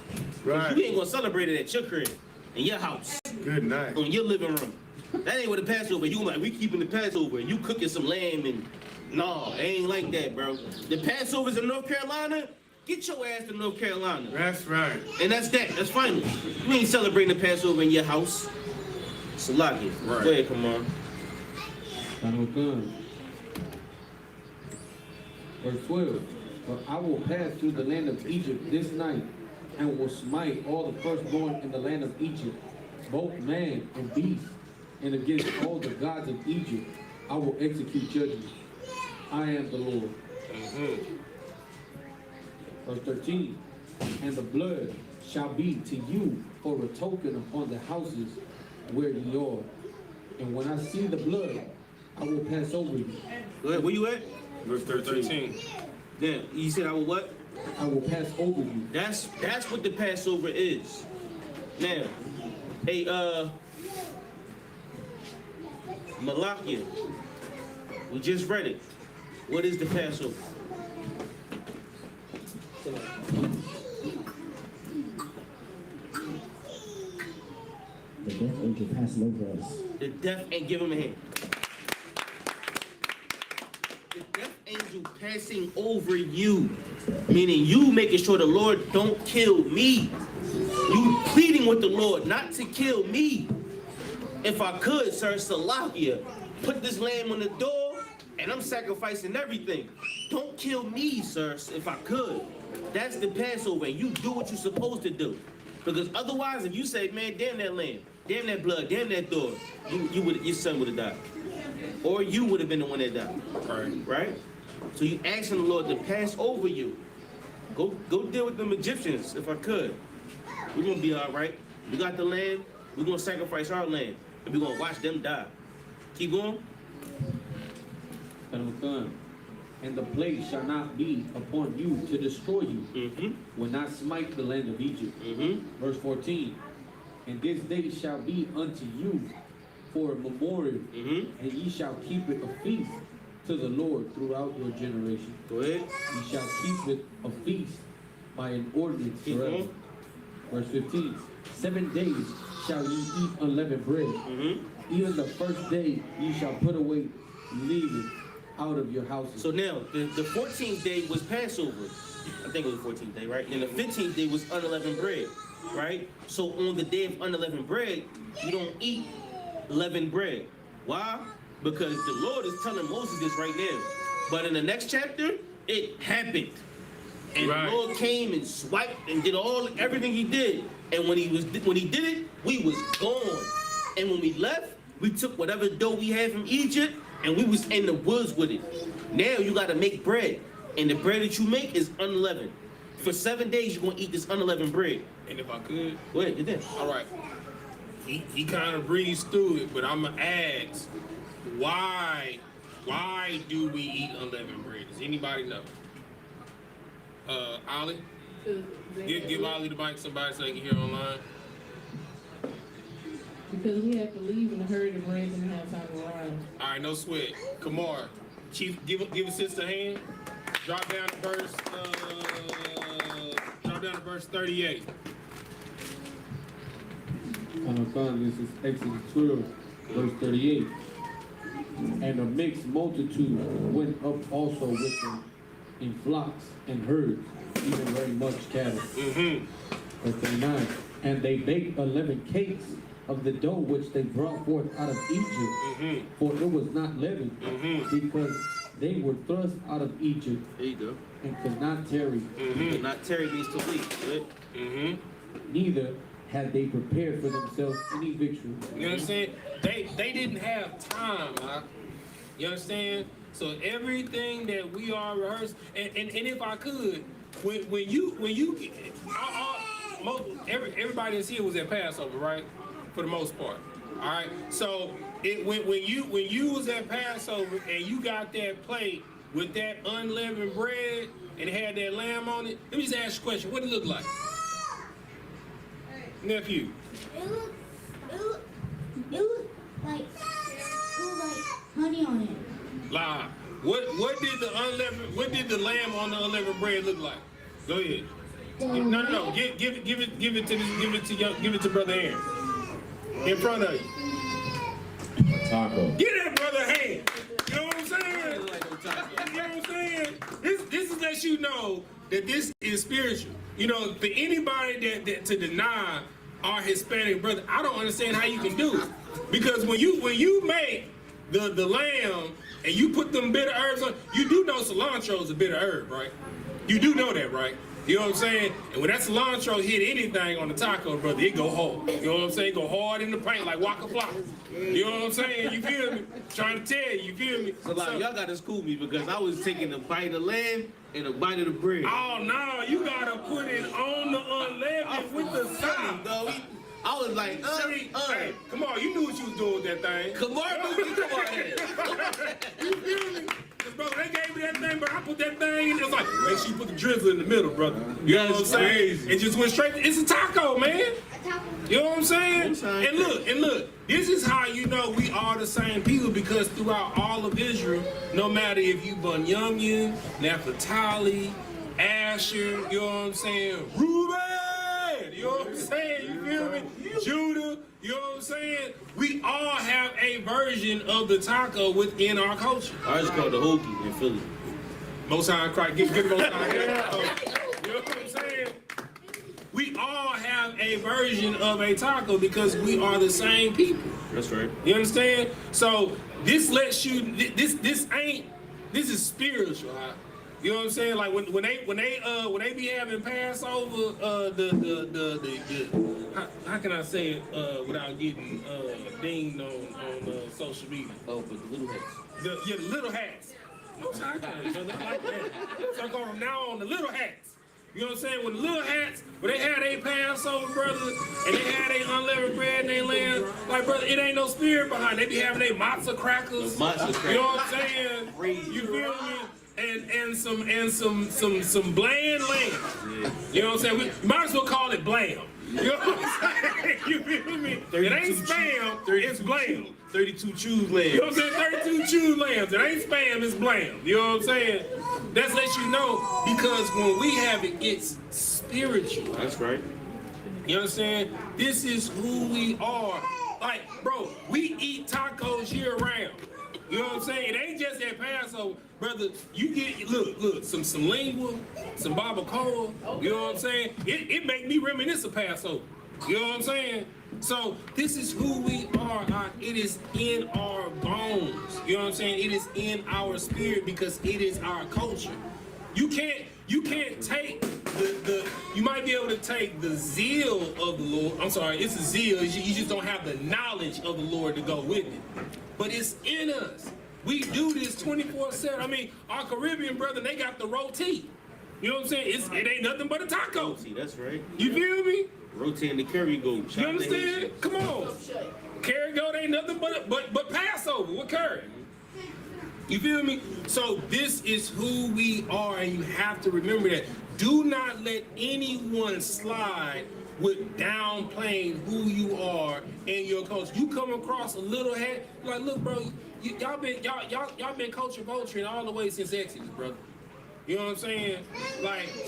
Right. You ain't gonna celebrate it at your crib, in your house, Good night. on your living room. That ain't what the Passover. You gonna be like, we keeping the Passover. You cooking some lamb and no, it ain't like that, bro. The Passover's in North Carolina. Get your ass to North Carolina. That's right. And that's that. That's final. You ain't celebrating the Passover in your house. Salaki. Right. Go ahead, come on. Verse 12. For I will pass through the land of Egypt this night, and will smite all the firstborn in the land of Egypt, both man and beast, and against all the gods of Egypt I will execute judgment. I am the Lord. Verse 13. And the blood shall be to you for a token upon the houses where ye are. And when I see the blood, I will pass over you. Go ahead. Where you at? Verse 13. Then you said I will what? I will pass over you. That's what the Passover is. Now, hey, Malakia, we just read it. What is the Passover? The death angel passing over us. The death ain't give him a hand. The death angel passing over you, meaning you making sure the Lord don't kill me. You pleading with the Lord not to kill me. If I could, sir, Salakia, put this lamb on the door, and I'm sacrificing everything. Don't kill me, sir, if I could. That's the Passover, and you do what you're supposed to do. Because otherwise, if you say, man, damn that lamb, damn that blood, damn that door, your son would have died. Or you would have been the one that died. Right? So you asking the Lord to pass over you. Go deal with them Egyptians, if I could. We're going to be all right. We got the land. We're going to sacrifice our land. And we're going to watch them die. Keep going. And the plague shall not be upon you to destroy you, when I smite the land of Egypt. Verse 14. And this day shall be unto you for a memorial, and ye shall keep it a feast to the Lord throughout your generation. Go ahead. Ye shall keep it a feast by an ordinance forever. Verse 15. 7 days shall ye eat unleavened bread. Even the first day ye shall put away leaven out of your houses. So now, the 14th day was Passover. I think it was the 14th day, right? And the 15th day was unleavened bread, right? So on the day of unleavened bread, you don't eat leavened bread. Why? Because the Lord is telling Moses this right now. But in the next chapter, it happened. And the Lord came and swiped and did everything he did. And when he did it, we was gone. And when we left, we took whatever dough we had from Egypt and we was in the woods with it. Now you gotta make bread. And the bread that you make is unleavened. For 7 days, you're gonna eat this unleavened bread. And if I could, Go ahead, get that. all right. He kind of breezed through it, but I'm gonna ask, why do we eat unleavened bread? Does anybody know? Ollie, give Ollie the mic, somebody so they can hear online. Because we have to leave in a hurry to bring them and have time to arrive. All right, no sweat. Kamar, Chief, give a sister a hand. Drop down to verse 38. This is Exodus 12, verse 38. And a mixed multitude went up also with them in flocks and herds, even very much cattle. Verse 39. And they baked 11 cakes of the dough which they brought forth out of Egypt, for it was not leavened, because they were thrust out of Egypt. There you go. And could not tarry. Not tarry means to leave. Right? Neither had they prepared for themselves any victory. You understand? They didn't have time, huh? You understand? So everything that we are rehearsed, and if I could, when you everybody that's here was at Passover, right? For the most part. All right. So when you was at Passover and you got that plate with that unleavened bread and it had that lamb on it, let me just ask you a question. What did it look like? Nephew. It looked like honey on it. Lie. What did the lamb on the unleavened bread look like? Go ahead. No. Give it to Brother Aaron. In front of you. Taco. Get that brother a hand. You know what I'm saying? You know what I'm saying? This is let you know that this is spiritual. You know, for anybody that to deny our Hispanic brother, I don't understand how you can do it. Because when you make the lamb and you put them bitter herbs on, you do know cilantro is a bitter herb, right? You do know that, right? You know what I'm saying? And when that cilantro hit anything on the taco, brother, it go hard. You know what I'm saying? Go hard in the paint like Waka Flocka. You know what I'm saying? You feel me? Trying to tell you feel me? So like, y'all gotta school me because I was taking a bite of lamb and a bite of the bread. Oh no, you gotta put it on the unleavened with the sauce. I was like, Hey, come on, you knew what you was doing with that thing. Come on, baby, come on. You feel me? Brother, they gave me that thing, but I put that thing in. It was like, make sure you put the drizzle in the middle, brother. You know what I'm saying? It just went straight. It's a taco, man. You know what I'm saying? And look, this is how you know we are the same people, because throughout all of Israel, no matter if you Bunyamin, Naphtali, Asher, you know what I'm saying, Reuben, you know what I'm saying? You feel me? Judah, you know what I'm saying? We all have a version of the taco within our culture. I just called the hoagie in Philly. Most High Christ, get Most High. You know what I'm saying? We all have a version of a taco because we are the same people. That's right. You understand? So this lets you. This is spiritual. Huh? You know what I'm saying? Like when they be having Passover, how can I say it without getting dinged on social media? Oh, but the little hats. The little hats. Most High Christ, brother, like that. So I call them now on the little hats. You know what I'm saying? When the little hats, when they had their Passover, brother, and they had their unleavened bread and they lamb, like, brother, it ain't no spirit behind it. They be having their matzah crackers. You know what I'm saying? You feel me? And some bland lamb. Yeah. You know what I'm saying? We might as well call it blam. You know what I'm saying? You feel me? It ain't spam, it's blam. 32 chews lambs. You know what I'm saying? 32 chews lambs. It ain't spam, it's blam. You know what I'm saying? That's let you know, because when we have it, it's spiritual. That's right. You understand? This is who we are. Like, bro, we eat tacos year round. You know what I'm saying? It ain't just at Passover, brother. You get look, some lingua, some barbacoa. You know what I'm saying? It make me reminisce of Passover. You know what I'm saying? So this is who we are. It is in our bones. You know what I'm saying? It is in our spirit because it is our culture. You can't take the you might be able to take the zeal of the Lord. I'm sorry, it's a zeal. You just don't have the knowledge of the Lord to go with it. But it's in us. We do this 24/7. I mean, our Caribbean brother, they got the roti. You know what I'm saying? It ain't nothing but a taco. Roti, that's right. You feel me? Roti and the curry goat. You understand? Come on. Curry goat ain't nothing but Passover with curry. You feel me? So this is who we are, and you have to remember that. Do not let anyone slide with downplaying who you are and your culture. You come across a little hat, like, look, bro, y'all been culture vulturing all the way since Exodus, brother. You know what I'm saying?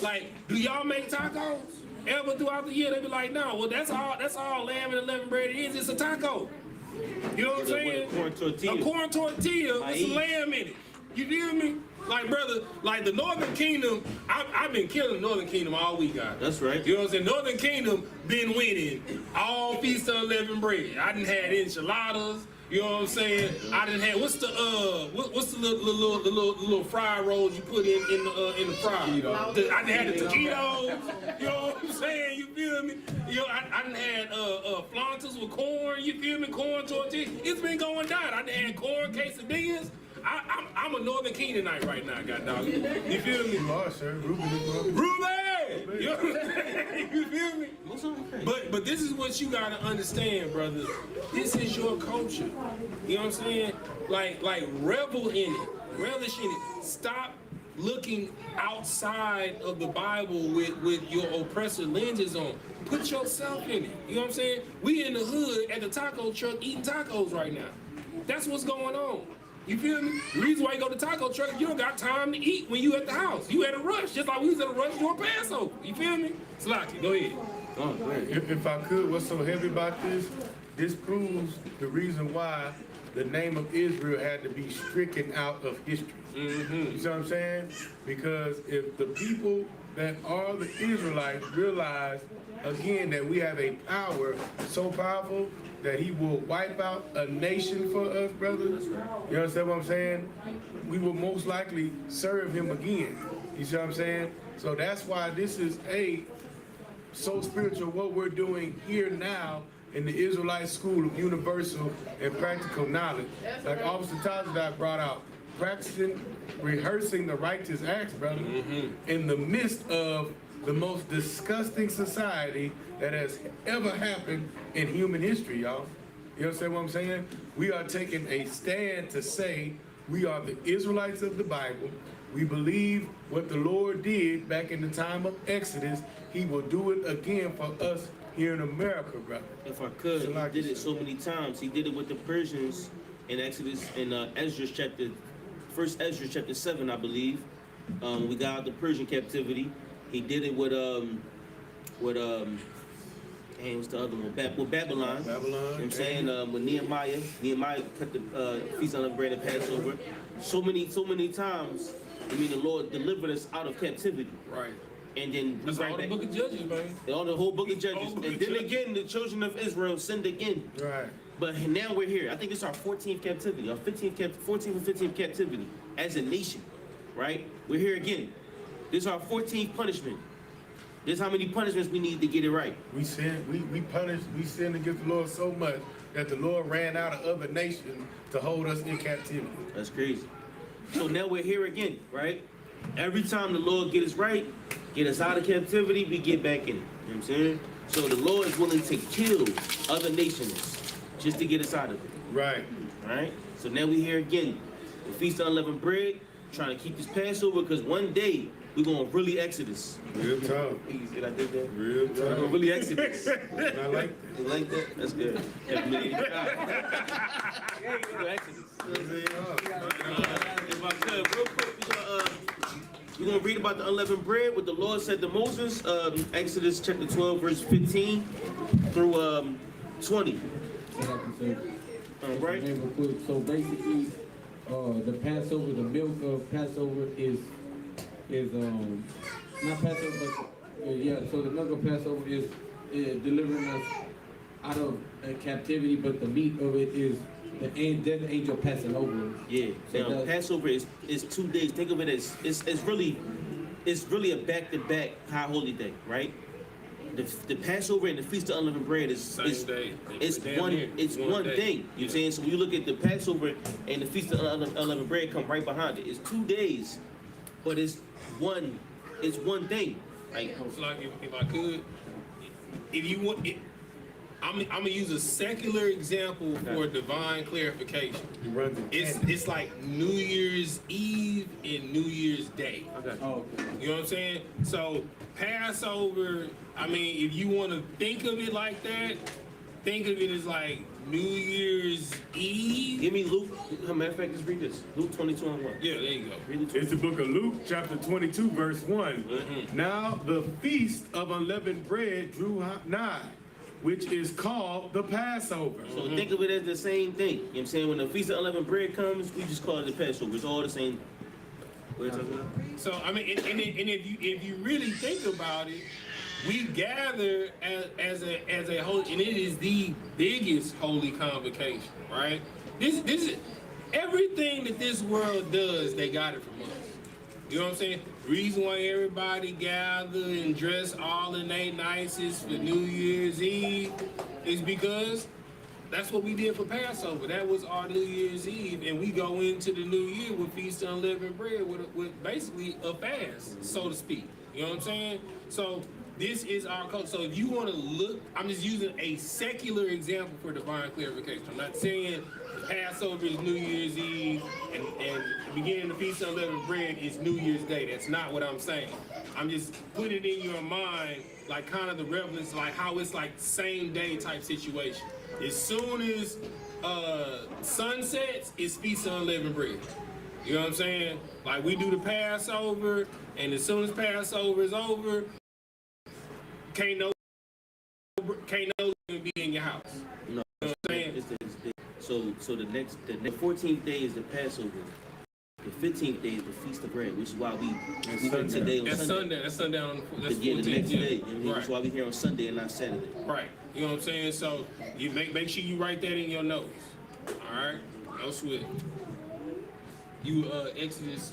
Like, do y'all make tacos ever throughout the year? They be like, no, well, that's all lamb and unleavened bread it is. It's a taco. You know what I'm saying? A corn tortilla with some lamb in it. You feel me? Like, brother, like the Northern Kingdom, I've been killing the Northern Kingdom all week, guys. That's right. You know what I'm saying? Northern Kingdom been winning all Feast of Unleavened Bread. I done had enchiladas. You know what I'm saying? I done had what's the little fried rolls you put in the fry? I done had the taquitos. You know what I'm saying? You feel me? You know, I done had flautas with corn. You feel me? Corn tortillas. It's been going down. I done had corn quesadillas. I'm a Northern Kingdomite right now, goddamn. You feel me? You are, sir. Ruben! You feel me? But this is what you gotta understand, brother. This is your culture. You know what I'm saying? Like revel in it. Relish in it. Stop looking outside of the Bible with your oppressor lenses on. Put yourself in it. You know what I'm saying? We in the hood at the taco truck eating tacos right now. That's what's going on. You feel me? The reason why you go to taco truck, you don't got time to eat when you at the house. You at a rush, just like we was at a rush during Passover. You feel me? Slaki, go ahead. Oh, great. If I could, what's so heavy about this? This proves the reason why the name of Israel had to be stricken out of history. You see what I'm saying? Because if the people that are the Israelites realize, again, that we have a power so powerful that he will wipe out a nation for us, brothers. You understand what I'm saying? We will most likely serve him again. You see what I'm saying? So that's why this is so spiritual, what we're doing here now in the Israelite School of Universal and Practical Knowledge. Like Officer Tazadak brought out, rehearsing the righteous acts, brother, in the midst of the most disgusting society that has ever happened in human history, y'all. You understand what I'm saying? We are taking a stand to say we are the Israelites of the Bible. We believe what the Lord did back in the time of Exodus, he will do it again for us here in America, brother. If I could, he did it so many times. He did it with the Persians in Exodus, in First Ezra chapter 7, I believe. We got out the Persian captivity. He did it with what's the other one? With Babylon. You know what I'm saying? With Nehemiah cut the Feast of Unleavened Bread and Passover. So many times, I mean, the Lord delivered us out of captivity. Right. And then that's all the book of Judges, man. All the whole book of Judges. And then again, the children of Israel sinned again. Right. But now we're here. I think it's our 14th captivity, our 14th or 15th captivity as a nation, right? We're here again. This is our 14th punishment. This is how many punishments we need to get it right. We sinned against the Lord so much that the Lord ran out of other nations to hold us in captivity. That's crazy. So now we're here again, right? Every time the Lord get us right, get us out of captivity, we get back in it. You know what I'm saying? So the Lord is willing to kill other nations just to get us out of it. Right. Right? So now we're here again. The Feast of Unleavened Bread, trying to keep this Passover, because one day we're going to really Exodus. Real tough. You see what I did there? Real tough. We're going to really Exodus. I like that. You like that? That's good. If I could, real quick, we're going to read about the unleavened bread, what the Lord said to Moses, Exodus chapter 12, verse 15 through 20. All right. So basically, the Passover, the milk of Passover is not Passover, but so the milk of Passover is delivering us out of captivity, but the meat of it is the angel passing over. Yeah. So now Passover is 2 days. Think of it as it's really a back-to-back high holy day, right? The Passover and the Feast of Unleavened Bread is one thing. You know what I'm saying? So when you look at the Passover and the Feast of Unleavened Bread come right behind it. It's 2 days, but it's one thing. Like, if I could, if you want it, I'm gonna use a secular example for divine clarification. It's like New Year's Eve and New Year's Day. Okay. You know what I'm saying? So Passover, I mean, if you want to think of it like that, think of it as like New Year's Eve. Give me Luke. As a matter of fact, let's read this. Luke 22 and 1. Yeah, there you go. Read it. It's the book of Luke, chapter 22, verse 1. Now the feast of unleavened bread drew nigh, which is called the Passover. So think of it as the same thing. You know what I'm saying? When the Feast of Unleavened Bread comes, we just call it the Passover. It's all the same. What are you talking about? So I mean, and if you really think about it, we gather as a holy, and it is the biggest holy convocation, right? This is everything that this world does. They got it from us. You know what I'm saying? Reason why everybody gather and dress all in their nicest for New Year's Eve is because that's what we did for Passover. That was our New Year's Eve, and we go into the new year with Feast of Unleavened Bread with basically a fast, so to speak. You know what I'm saying? So This is our culture. So if you want to look, I'm just using a secular example for divine clarification. I'm not saying Passover is New Year's Eve and beginning the Feast of Unleavened Bread is New Year's Day. That's not what I'm saying. I'm just putting it in your mind, like kind of the relevance, like how it's like same day type situation. As soon as sun sets, it's Feast of Unleavened Bread. You know what I'm saying? Like we do the Passover, and as soon as Passover is over, can't no be in your house. No, You know what I'm saying? so the next 14th day is the Passover. The 15th day is the Feast of Bread, which is why we here today on That's Sunday. Sunday. That's sundown on the that's Yeah, the 14th, next yeah. day. And Right. that's why we here on Sunday and not Saturday. Right. You know what I'm saying? So you make sure you write that in your notes. All right. No sweat. You Exodus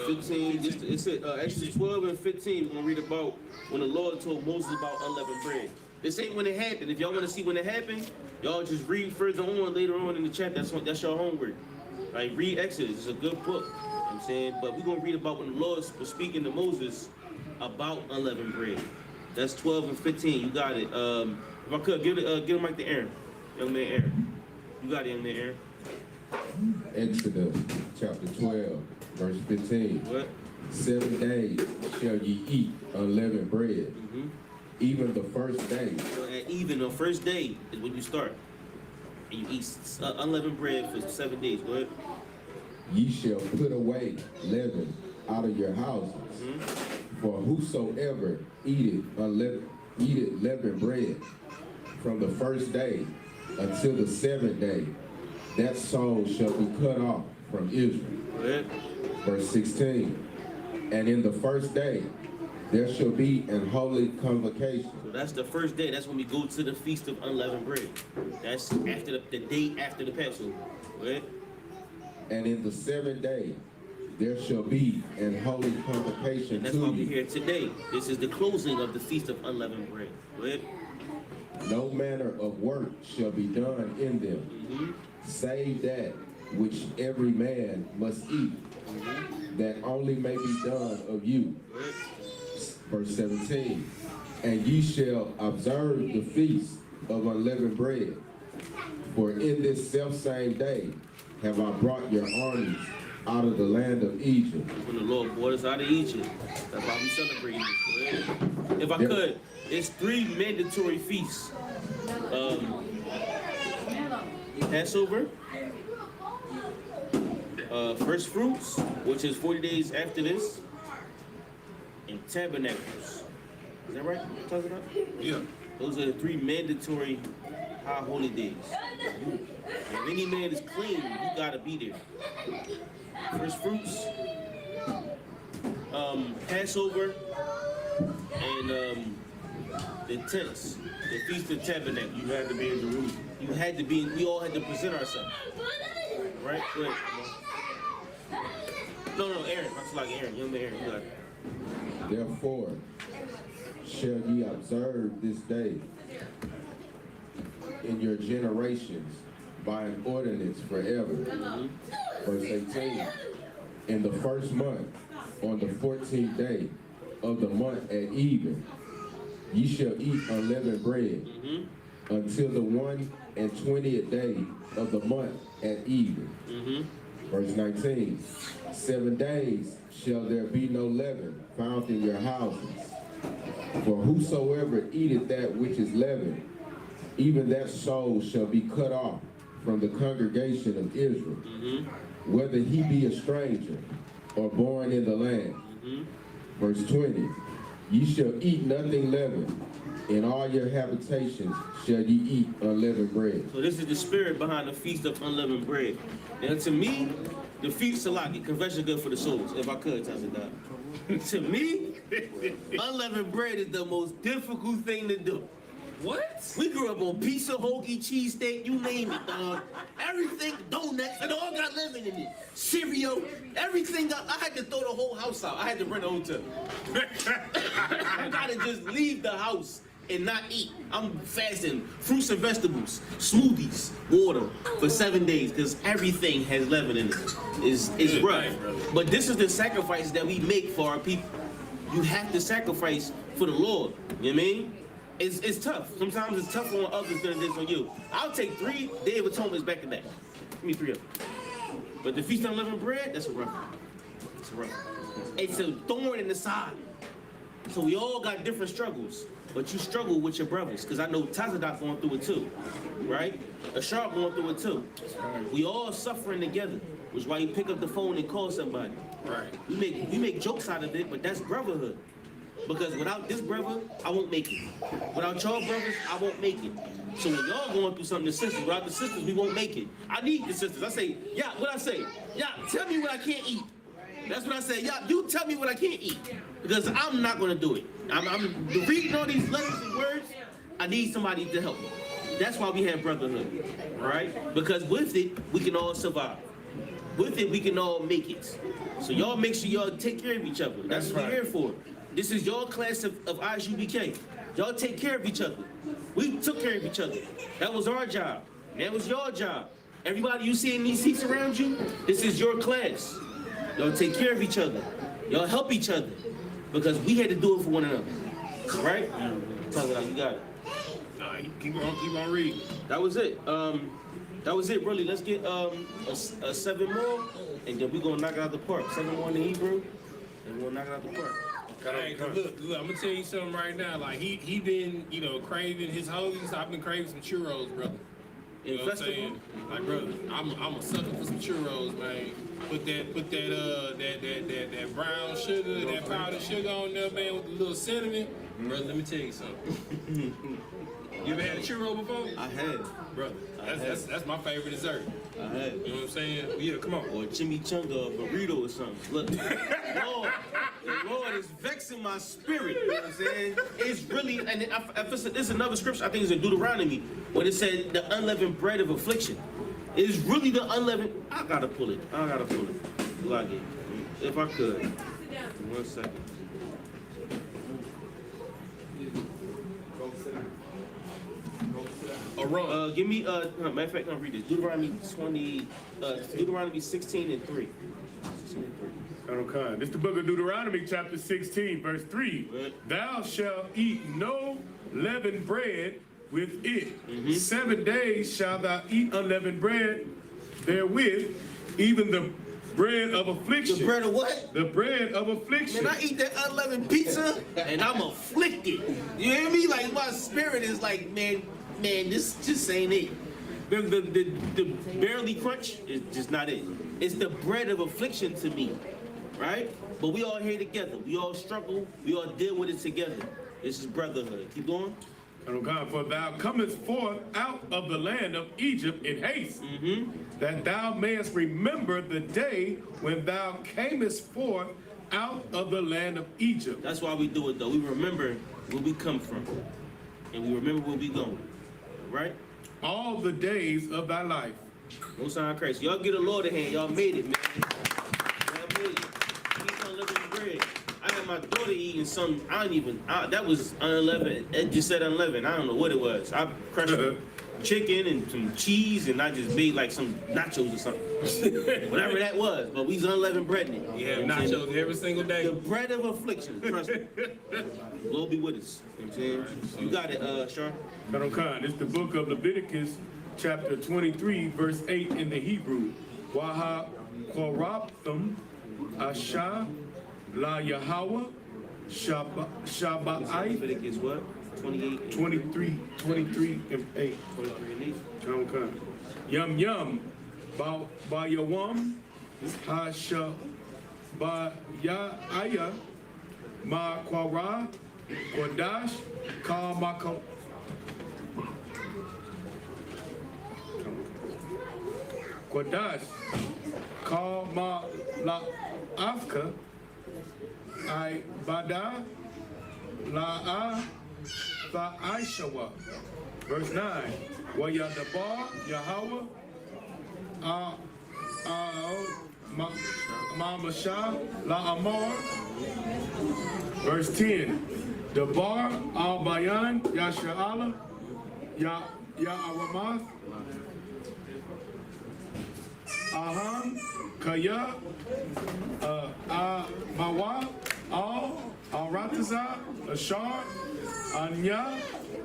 15. It's Exodus 12 and 15. We're gonna read about when the Lord told Moses about unleavened bread. This ain't when it happened. If y'all want to see when it happened, y'all just read further on later on in the chapter. That's your homework. Like read Exodus. It's a good book. You know what I'm saying, but we're gonna read about when the Lord was speaking to Moses about unleavened bread. That's 12 and 15. You got it. If I could give the mic to Aaron, young man Aaron. You got it, young man Aaron. Exodus chapter 12, verse 15. What? 7 days shall ye eat unleavened bread, even the first day. So at even the first day is when you start. And you eat unleavened bread for 7 days. Go ahead. Ye shall put away leaven out of your houses. For whosoever eateth leavened bread from the first day until the 7th day, that soul shall be cut off from Israel. Go ahead. Verse 16. And in the first day there shall be an holy convocation. So that's the first day. That's when we go to the Feast of Unleavened Bread. That's after the day after the Passover. Go ahead. And in the 7th day there shall be an holy convocation And that's to why we're you. here today. This is the closing of the Feast of Unleavened Bread. Go ahead. No manner of work shall be done in them, save that which every man must eat, that only may be done of you. Go ahead. Verse 17. And ye shall observe the feast of unleavened bread, for in this selfsame day have I brought your armies out of the land of Egypt. When the Lord brought us out of Egypt, that's why we celebrate this. Go ahead. If I could, it's 3 mandatory feasts. Passover, first fruits, which is 40 days after this, and tabernacles. Is that right? What you're talking about? Yeah. Those are the 3 mandatory high holy days. If any man is clean, you gotta be there. First fruits, Passover, and the tents, the Feast of Tabernacle. You had to be in Jerusalem. You had to be. We all had to present ourselves. Right? Go ahead. Come on. No, Aaron. I'm like Aaron. Young man Aaron. You got it. Therefore shall ye observe this day in your generations by an ordinance forever. Verse 18. In the first month, on the 14th day of the month at even, ye shall eat unleavened bread until the 21st day of the month at even. Verse 19. 7 days shall there be no leaven found in your houses. For whosoever eateth that which is leavened, even that soul shall be cut off from the congregation of Israel, whether he be a stranger or born in the land. Verse 20. Ye shall eat nothing leavened. In all your habitations shall ye eat unleavened bread. So this is the spirit behind the Feast of Unleavened Bread. And to me, the Feast of Salaki, confession good for the souls, if I could, Tazadar. To me, unleavened bread is the most difficult thing to do. What? We grew up on pizza, hoagie, cheesesteak, you name it, dog. Everything, donuts, it all got leaven in it. Cereal, everything. I had to throw the whole house out. I had to rent a hotel. I gotta just leave the house and not eat. I'm fasting fruits and vegetables, smoothies, water for 7 days because everything has leaven in it. It's rough. But this is the sacrifice that we make for our people. You have to sacrifice for the Lord. You know what I mean? It's tough. Sometimes it's tougher on others than it is on you. I'll take 3 Day of Atonements back to back. Give me 3 of them. But the Feast of Unleavened Bread, that's a rough one. It's a rough one. It's a thorn in the side. So we all got different struggles, but you struggle with your brothers. Because I know Tazadok going through it too, right? Ashar going through it too. We all suffering together, which is why you pick up the phone and call somebody. Right. We make jokes out of it, but that's brotherhood. Because without this brother, I won't make it. Without y'all brothers, I won't make it. So when y'all going through something, the sisters, without the sisters, we won't make it. I need the sisters. I say, yeah, what I say? Yeah, tell me what I can't eat. That's what I say. Yeah, you tell me what I can't eat. Because I'm not going to do it. I'm reading all these letters and words. I need somebody to help me. That's why we have brotherhood, right? Because with it, we can all survive. With it, we can all make it. So y'all make sure y'all take care of each other. That's what we're here for. This is your class of I.S.U.P.K. Y'all take care of each other. We took care of each other. That was our job. That was your job. Everybody you see in these seats around you, this is your class. Y'all take care of each other. Y'all help each other. Because we had to do it for one another. Right? Talk it out, you got it. Keep on reading. That was it. That was it, really. Let's get a 7 more, and then we're going to knock it out the park. 7 more in the Hebrew, and we'll knock it out the park. Hey, look, I'm gonna tell you something right now. Like he been, craving his hoagies. I've been craving some churros, brother. You know what I'm saying? Like, brother, I'm a sucker for some churros, man. Put that brown sugar, that powdered sugar on there, man, with a little cinnamon. Brother, let me tell you something. You ever had a churro before? I have. Brother, that's my favorite dessert. I have. You know what I'm saying? Yeah, come on. Or a chimichanga or burrito or something. Look, the Lord is vexing my spirit. You know what I'm saying? It's really, and there's another scripture, I think it's in Deuteronomy, when it said the unleavened bread of affliction. It's really the unleavened. I gotta pull it. Log it. If I could. 1 second. Give me, matter of fact, I'll read this. Deuteronomy 16 and 3. 16 and 3. Okay. This is the book of Deuteronomy, chapter 16, verse 3. Right. Thou shalt eat no leavened bread with it. 7 days shalt thou eat unleavened bread therewith, even the bread of affliction. The bread of what? The bread of affliction. Man, I eat that unleavened pizza, and I'm afflicted. You hear me? Like, my spirit is like, man, this just ain't it. The barely crunch is just not it. It's the bread of affliction to me, right? But we all here together. We all struggle. We all deal with it together. This is brotherhood. Keep going. Oh God, for thou comest forth out of the land of Egypt in haste, that thou mayest remember the day when thou camest forth out of the land of Egypt. That's why we do it, though. We remember where we come from, and we remember where we going, right? All the days of thy life. Don't sound crazy. Y'all get a Lord a hand. Y'all made it, man. Y'all made it. Eat unleavened bread. I had my daughter eating some, that was unleavened. It just said unleavened. I don't know what it was. I crushed chicken and some cheese, and I just made like some nachos or something. Whatever that was. But we was unleavened bread in it. Yeah, nachos every single day. The bread of affliction. Trust me. Lord be with us. You know what I'm saying? You got it, Shar. This is the book of Leviticus, chapter 23, verse 8 in the Hebrew. YAHANNA Asha La Yahweh Shabbat. Leviticus what? 28. 23 and 8. 23 and 8. Okay. Yum yum. Ba yawam. Hasha ba ya aya. Ma kwara. Kodash. Ka mako. Kodash. Ka ma la afka. I bada la a fa aishawa. Verse 9. Wa yadabar Yahweh ma masha la amar. Verse 10. Dabar al bayan Yasha'ala ya awamath aham kaya mawa Arataza, Ashar, Anya,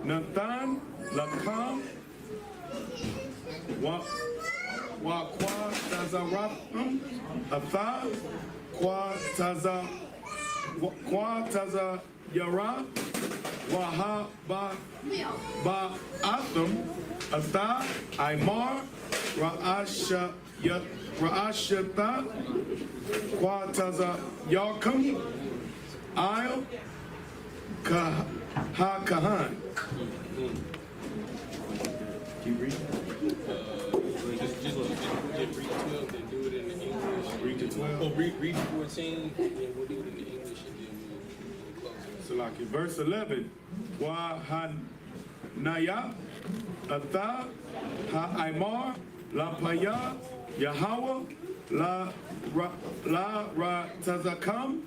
Nathan, Lakam, Kwa Tazarapam, Atha, Kwa Taza Yara, Waha Ba Atham, Atha, Aymar, Ra'ashata, Kwa Taza Yarkam, Il, Kahan. Keep reading. Just read 12 and do it in the English. Read to 12. Oh, read 14 and we'll do it in the English and then we'll close. So like in verse 11, Wahanaya, Atha, Ha'imar, La Paya, Yahweh, La Ra Tazakam,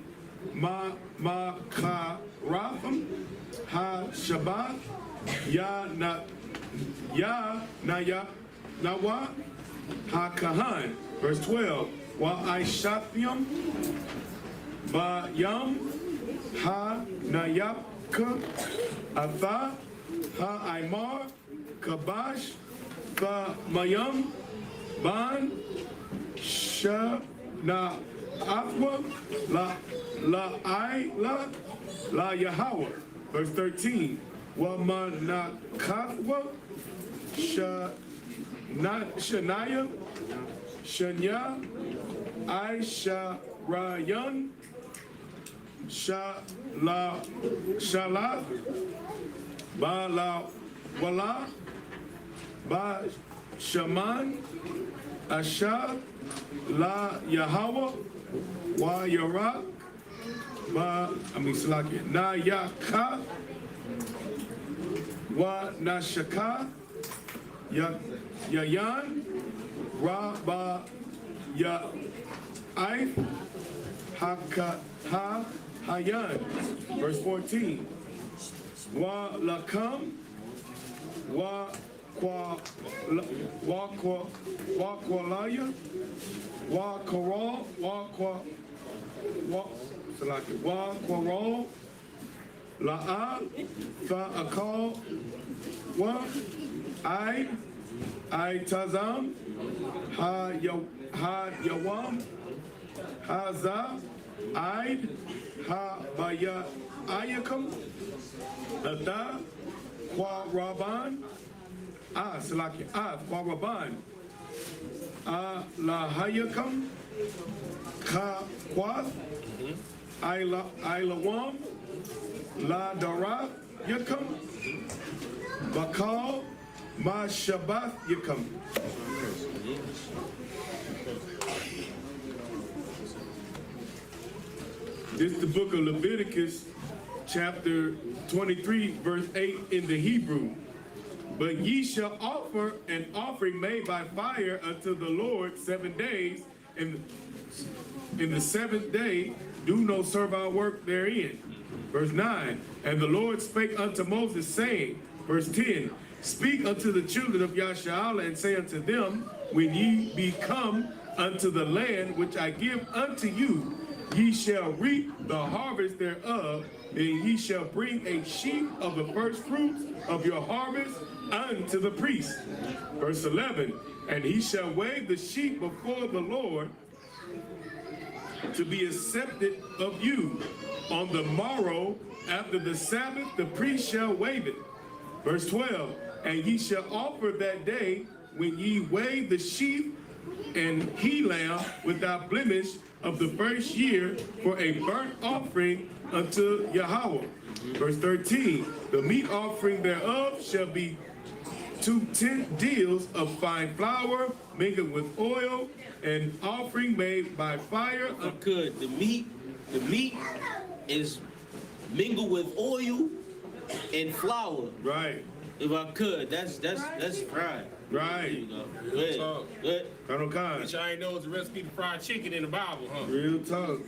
Ma Karafim, Ha Shabbat, Ya Naya Nawa, Ha Kahan. Verse 12, Wa I.S.U.P.K, Ba Yam, Ha Nayapka, Atha, Ha Imar, Kabash, Fa Mayam, Ban, Sha Na Afwa, La Yahweh. Verse 13, Wa Manakatwa, Shania, Shanya, Aisharayan, Shala, Ba Wala, Ba Shaman, Asha, La Yahweh, Wa Yarak, Na Yaka, Wa Nashaka, Yayan, Ra Ba Ya I Haka Ha Hayan. Verse 14. Wa Lakam, Wa Kwalaya, Wa Koral, Wa Koral, La'a, Fa Akal, Wa I Tazam, Ha Yawam, Ha Za, Aid, Ha Baya Ayakam, Ada, Kwa Raban, Salaki, Kwa Raban, La Hayakam, Ka Kwath, Ilawam, La Dara Yakam, Bakal, Ma Shabbat Yakam. This is the book of Leviticus, chapter 23, verse 8 in the Hebrew. But ye shall offer an offering made by fire unto the Lord 7 days, and in the seventh day do no servile work therein. Verse 9, and the Lord spake unto Moses, saying, verse 10, speak unto the children of Yasharahla, and say unto them, when ye be come unto the land which I give unto you, ye shall reap the harvest thereof, and ye shall bring a sheaf of the first fruits of your harvest unto the priest. Verse 11, and he shall wave the sheep before the Lord to be accepted of you. On the morrow after the Sabbath, the priest shall wave it. Verse 12, and ye shall offer that day when ye wave the sheep and he lamb without blemish of the first year for a burnt offering unto Yahweh. Verse 13, the meat offering thereof shall be 2 tenth deals of fine flour mingled with oil, and offering made by fire. Good. The meat is mingled with oil and flour. Right. If I could, that's fried. Right. There you go. Good. Good. Colonel Khan. Which I ain't know it's a recipe for fried chicken in the Bible, huh? Real talk.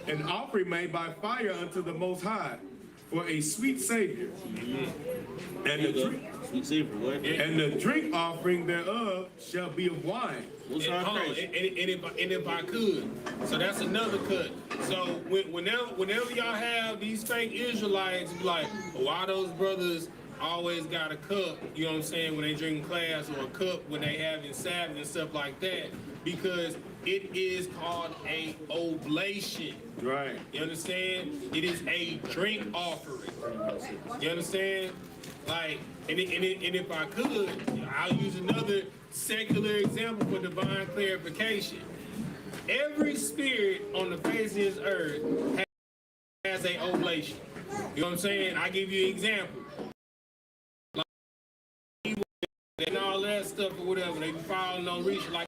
An offering made by fire unto the Most High for a sweet savior. And the drink, Sweet savor, what? and the drink offering thereof shall be of wine. What's And, our hold on, Christ? and if I could, so that's another cut. So whenever y'all have these fake Israelites, be like, why those brothers always got a cup, you know what I'm saying, when they drink class, or a cup when they having Sabbath and stuff like that, because it is called a oblation. Right. You understand? It is a drink offering. You understand? Like, and if I could, I'll use another secular example for divine clarification. Every spirit on the face of this earth has a oblation. You know what I'm saying? I give you an example. Like, and all that stuff or whatever, they be following no reach like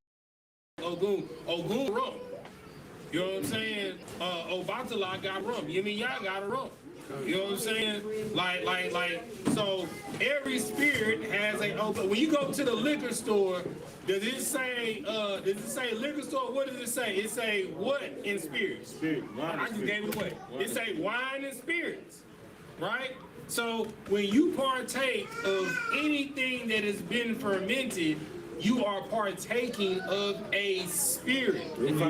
Ogun rum. You know what I'm saying? Obatala got rum. Yemiya got a rum. You know what I'm saying? Like, so every spirit has a, when you go to the liquor store, does it say liquor store? What does it say? It say what in spirits? Spirit, wine I and just spirit. gave it away. It say wine and spirits, right? So when you partake of anything that has been fermented, you are partaking of a spirit. If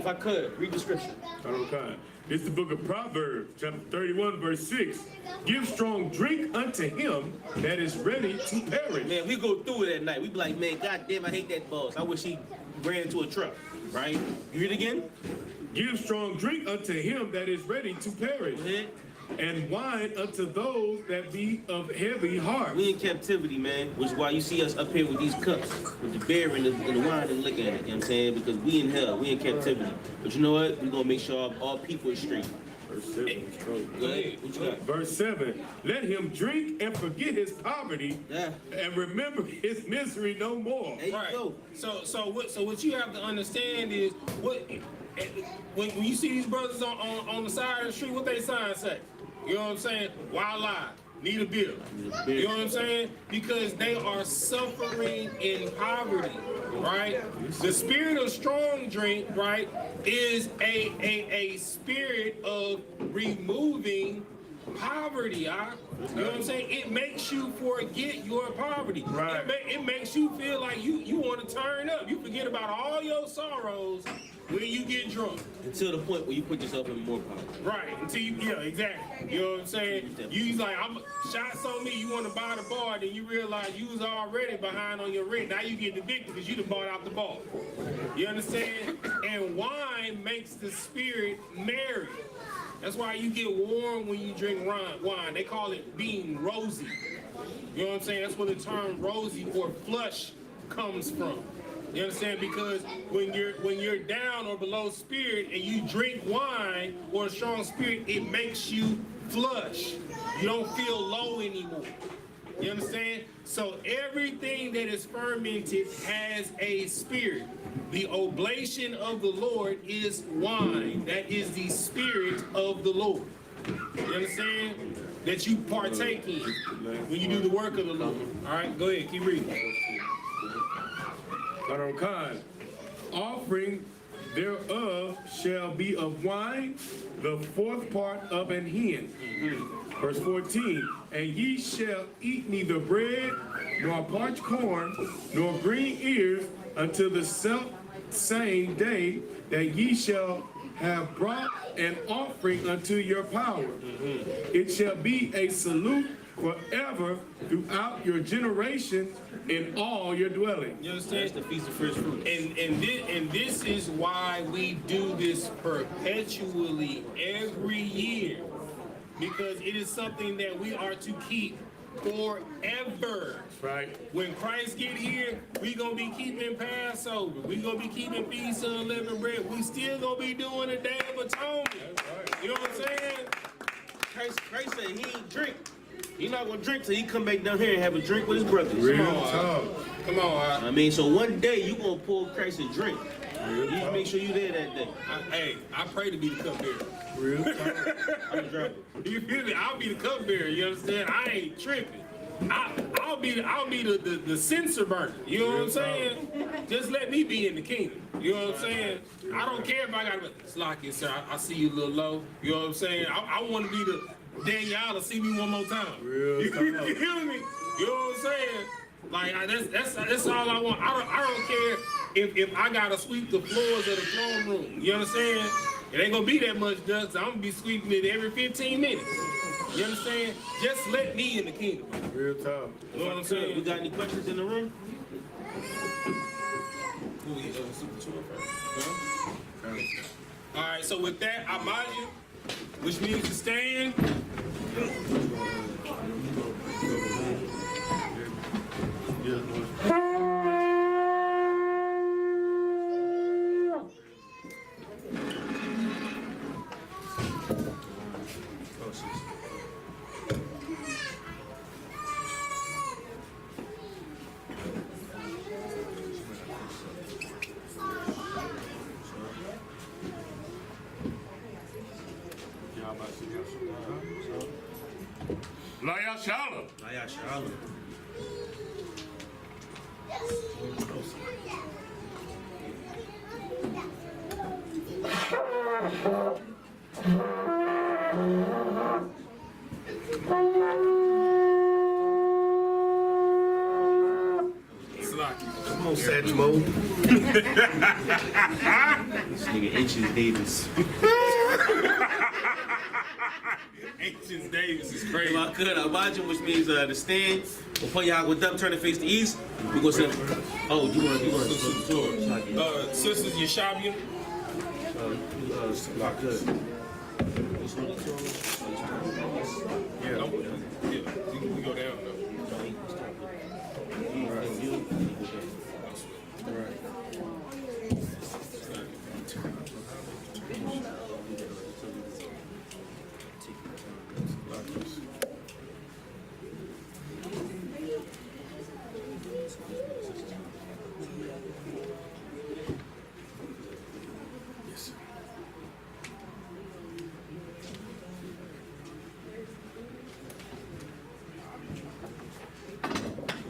I could, read the scripture. Okay. It's the book of Proverbs, chapter 31, verse 6. Give strong drink unto him that is ready to perish. Man, we go through it at night. We be like, man, goddamn, I hate that boss. I wish he ran into a truck, right? You read it again? Give strong drink unto him that is ready to perish, and wine unto those that be of heavy heart. We in captivity, man, which is why you see us up here with these cups, with the beer and the wine and liquor in it, you know what I'm saying? Because we in hell, we in captivity. But you know what? We're gonna make sure all people are straight. Verse 7. Go ahead. What you got? Verse 7. Let him drink and forget his poverty, Yeah. and remember his misery no more. There you Right. go. So what you have to understand is when you see these brothers on the side of the street, what they sign say? You know what I'm saying? Why lie? Need a bill. You know what I'm saying? Because they are suffering in poverty, right? The spirit of strong drink, right, is a spirit of removing poverty. You know what I'm saying? It makes you forget your poverty. Right. It makes you feel like you want to turn up. You forget about all your sorrows when you get drunk. Until the point where you put yourself in more power. Right, until you, yeah, exactly. You know what I'm saying? You like, shots on me, you want to buy the bar, then you realize you was already behind on your rent. Now you get evicted because you done bought out the bar. You understand? And wine makes the spirit merry. That's why you get warm when you drink wine. They call it being rosy. You know what I'm saying? That's where the term rosy or flush comes from. You understand? Because when you're down or below spirit and you drink wine or a strong spirit, it makes you flush. You don't feel low anymore. You understand? So everything that is fermented has a spirit. The oblation of the Lord is wine. That is the spirit of the Lord. You understand? That you partake in when you do the work of the Lord. All right, go ahead, keep reading. Offering thereof shall be of wine, the fourth part of an hin. Verse 14, and ye shall eat neither bread, nor parched corn, nor green ears, until the same day that ye shall have brought an offering unto your power. It shall be a salute forever throughout your generations in all your dwellings. You understand? That's the Feast of First Fruits. And this is why we do this perpetually every year, because it is something that we are to keep forever. Right. When Christ get here, we gonna be keeping Passover. We gonna be keeping Feast of Unleavened Bread. We still gonna be doing the Day of Atonement. You know what I'm saying? Christ said he ain't drink. He not gonna drink till he come back down here and have a drink with his brothers. Come on, I mean, so one day you gonna pull Christ and drink. You just make sure you there that day. Hey, I pray to be the cupbearer. I'm drunk. You feel me? I'll be the cupbearer. You understand? I ain't tripping. I'll be the censor burner. You know what I'm saying? Just let me be in the kingdom. You know what I'm saying? I don't care if I got to. It's like it, sir. I see you a little low. You know what I'm saying? I want to be then y'all will see me one more time. Real You talk. feel me? You know what I'm saying? Like that's all I want. I don't care if I gotta sweep the floors of the throne room. You understand? It ain't gonna be that much dust. I'm gonna be sweeping it every 15 minutes. You understand? Just let me in the kingdom. Real talk. You know what I'm saying? We got any questions in the room? All right. So with that, I bind you, which means to stand. Shalom. Shalom. Come on, Satchmo. This nigga H.S. Davis. H.S. Davis is crazy. If I could, Imagine, which means to stand. We'll put y'all with them, turn to face the east. We go say, oh, you want to Sisters Yashabia. good. Yeah, we go down though.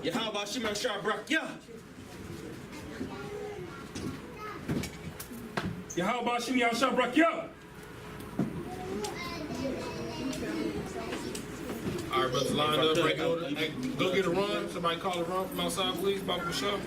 Yahweh Shimon Shabrak, yeah. Yahweh Shimon Shabrak, yeah. All right, brothers, lined up, break order. Hey, go get a run. Somebody call a run from outside, please. Baba Michelle.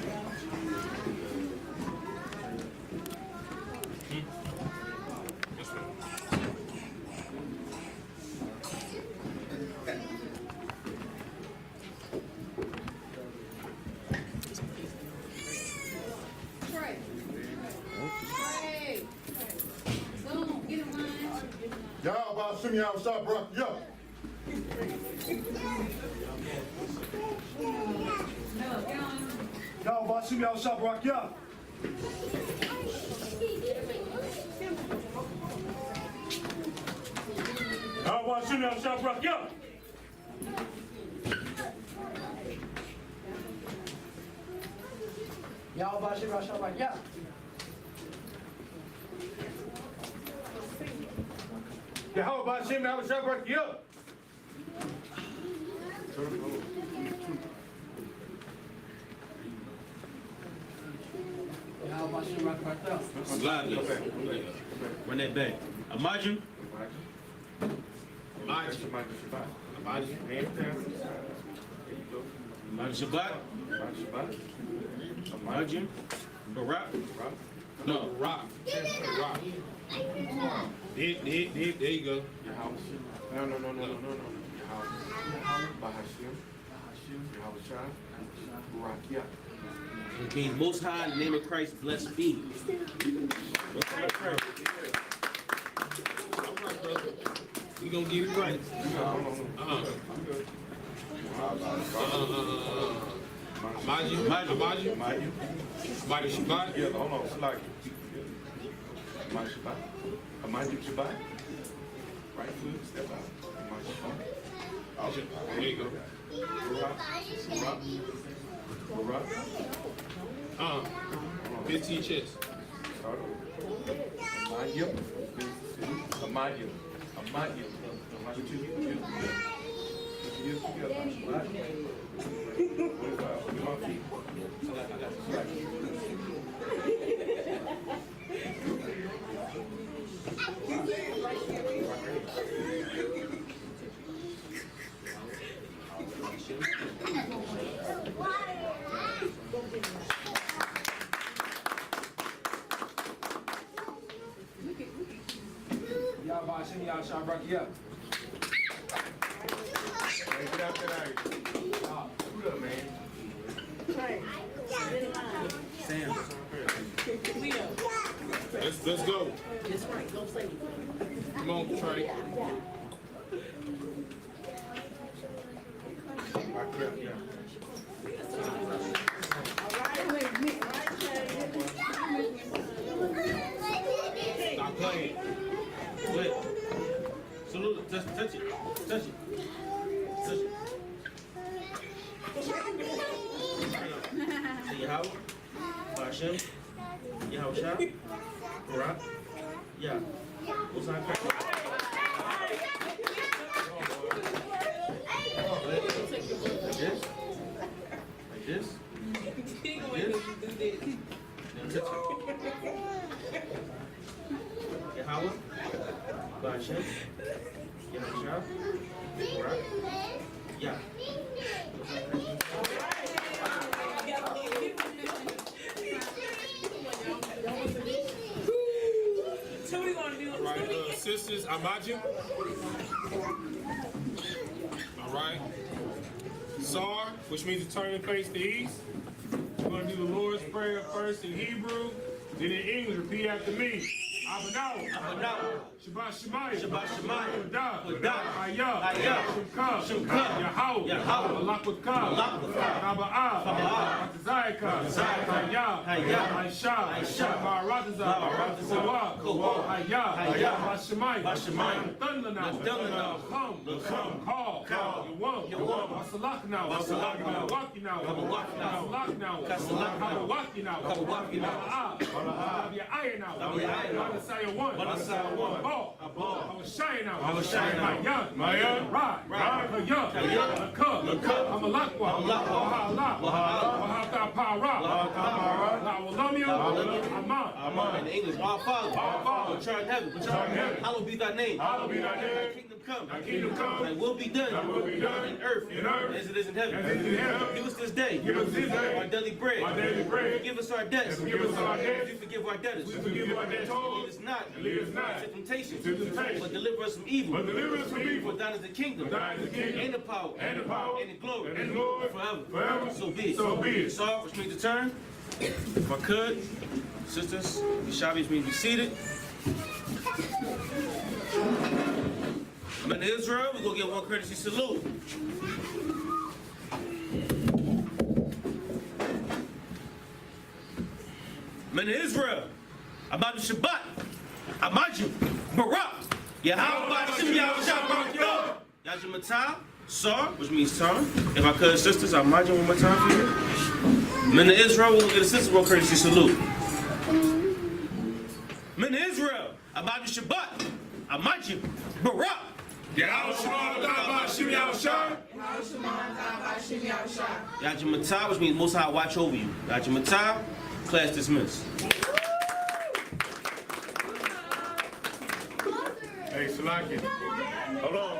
Y'all Shimmy out shop, bro. Yo. Y'all Shimmy out shop, rock, yo. Y'all Shimmy out shop, rock, yo. Y'all Shimmy out shop, rock, yo. Yahweh Hashem, Yahweh Shabbat, yo. Yahweh Shimmy rock, rock, yo. Gladly. Run that back. Imagine. Imagine Shabbat. Imagine. Barak. No, rock. Rock. There you go. No. It means Most High, in the name of Christ, blessed be. We gonna get it right. Imagine. Body Shabbat. Yeah, hold on, Slack. Imagine Shabbat. Imagine Shabbat. Right foot, step out. Imagine Shabbat. There you go. Barak. 15 chest. Imagine. Yeah. Hey, get out that ice. Scoot up, man. Sam. Let's go. That's right. Go say it. Come on, Trey. Stop playing. Wait. Salute. Touch it. Touch it. Touch it. Say Yahweh. I.S.U.P.K. Yahushua. Barak. Yeah. What's on crack? Like this. Like this. Yahweh, I.S.U.P.K, Yahushua, Barak, yeah. All right, sisters, Amaju. All right. Sar, which means to turn and face the east. We're going to do the Lord's Prayer first in Hebrew, then in English. Repeat after me. Abanaw. Shabbat Shemayim. Shabbat Shemayim. Wadah. I.S.U.P.K. Yahweh. Malakutka. Kaba'ah. Atazayka. I.S.U.P.K. Kawah. Shemayim. Thundernow. Come. Call. Yawam. Wasalaknow. Wakinow. Bala'ah. Messiah one. Ball. I was shining out. My young. Rod. I'm a Lakwa. Amen. In English, our Father, which art in heaven, hallowed be thy name. Thy kingdom come. Thy will be done. In earth, as it is in heaven. Give us this day our daily bread. Forgive us our debts. We forgive our debtors. Lead us not into temptation, but deliver us from evil. For thine is the kingdom, and the power, and the glory, forever. So be it. So, which means to turn. If I could, sisters, the Shabbat means be seated. Men of Israel, we're going to get one courtesy salute. Men of Israel, about the Shabbat, I.S.U.P.K, Barak, Yahweh, Yajimata, Sar, which means tongue. If I could, sisters, I.S.U.P.K one more time for you. Men of Israel, we're going to get a sister one courtesy salute. Men of Israel, about the Shabbat, I.S.U.P.K, Barak, Yajimata, which means Most High watch over you. Yajimata, class dismissed. Hey, Salakia. Hold on.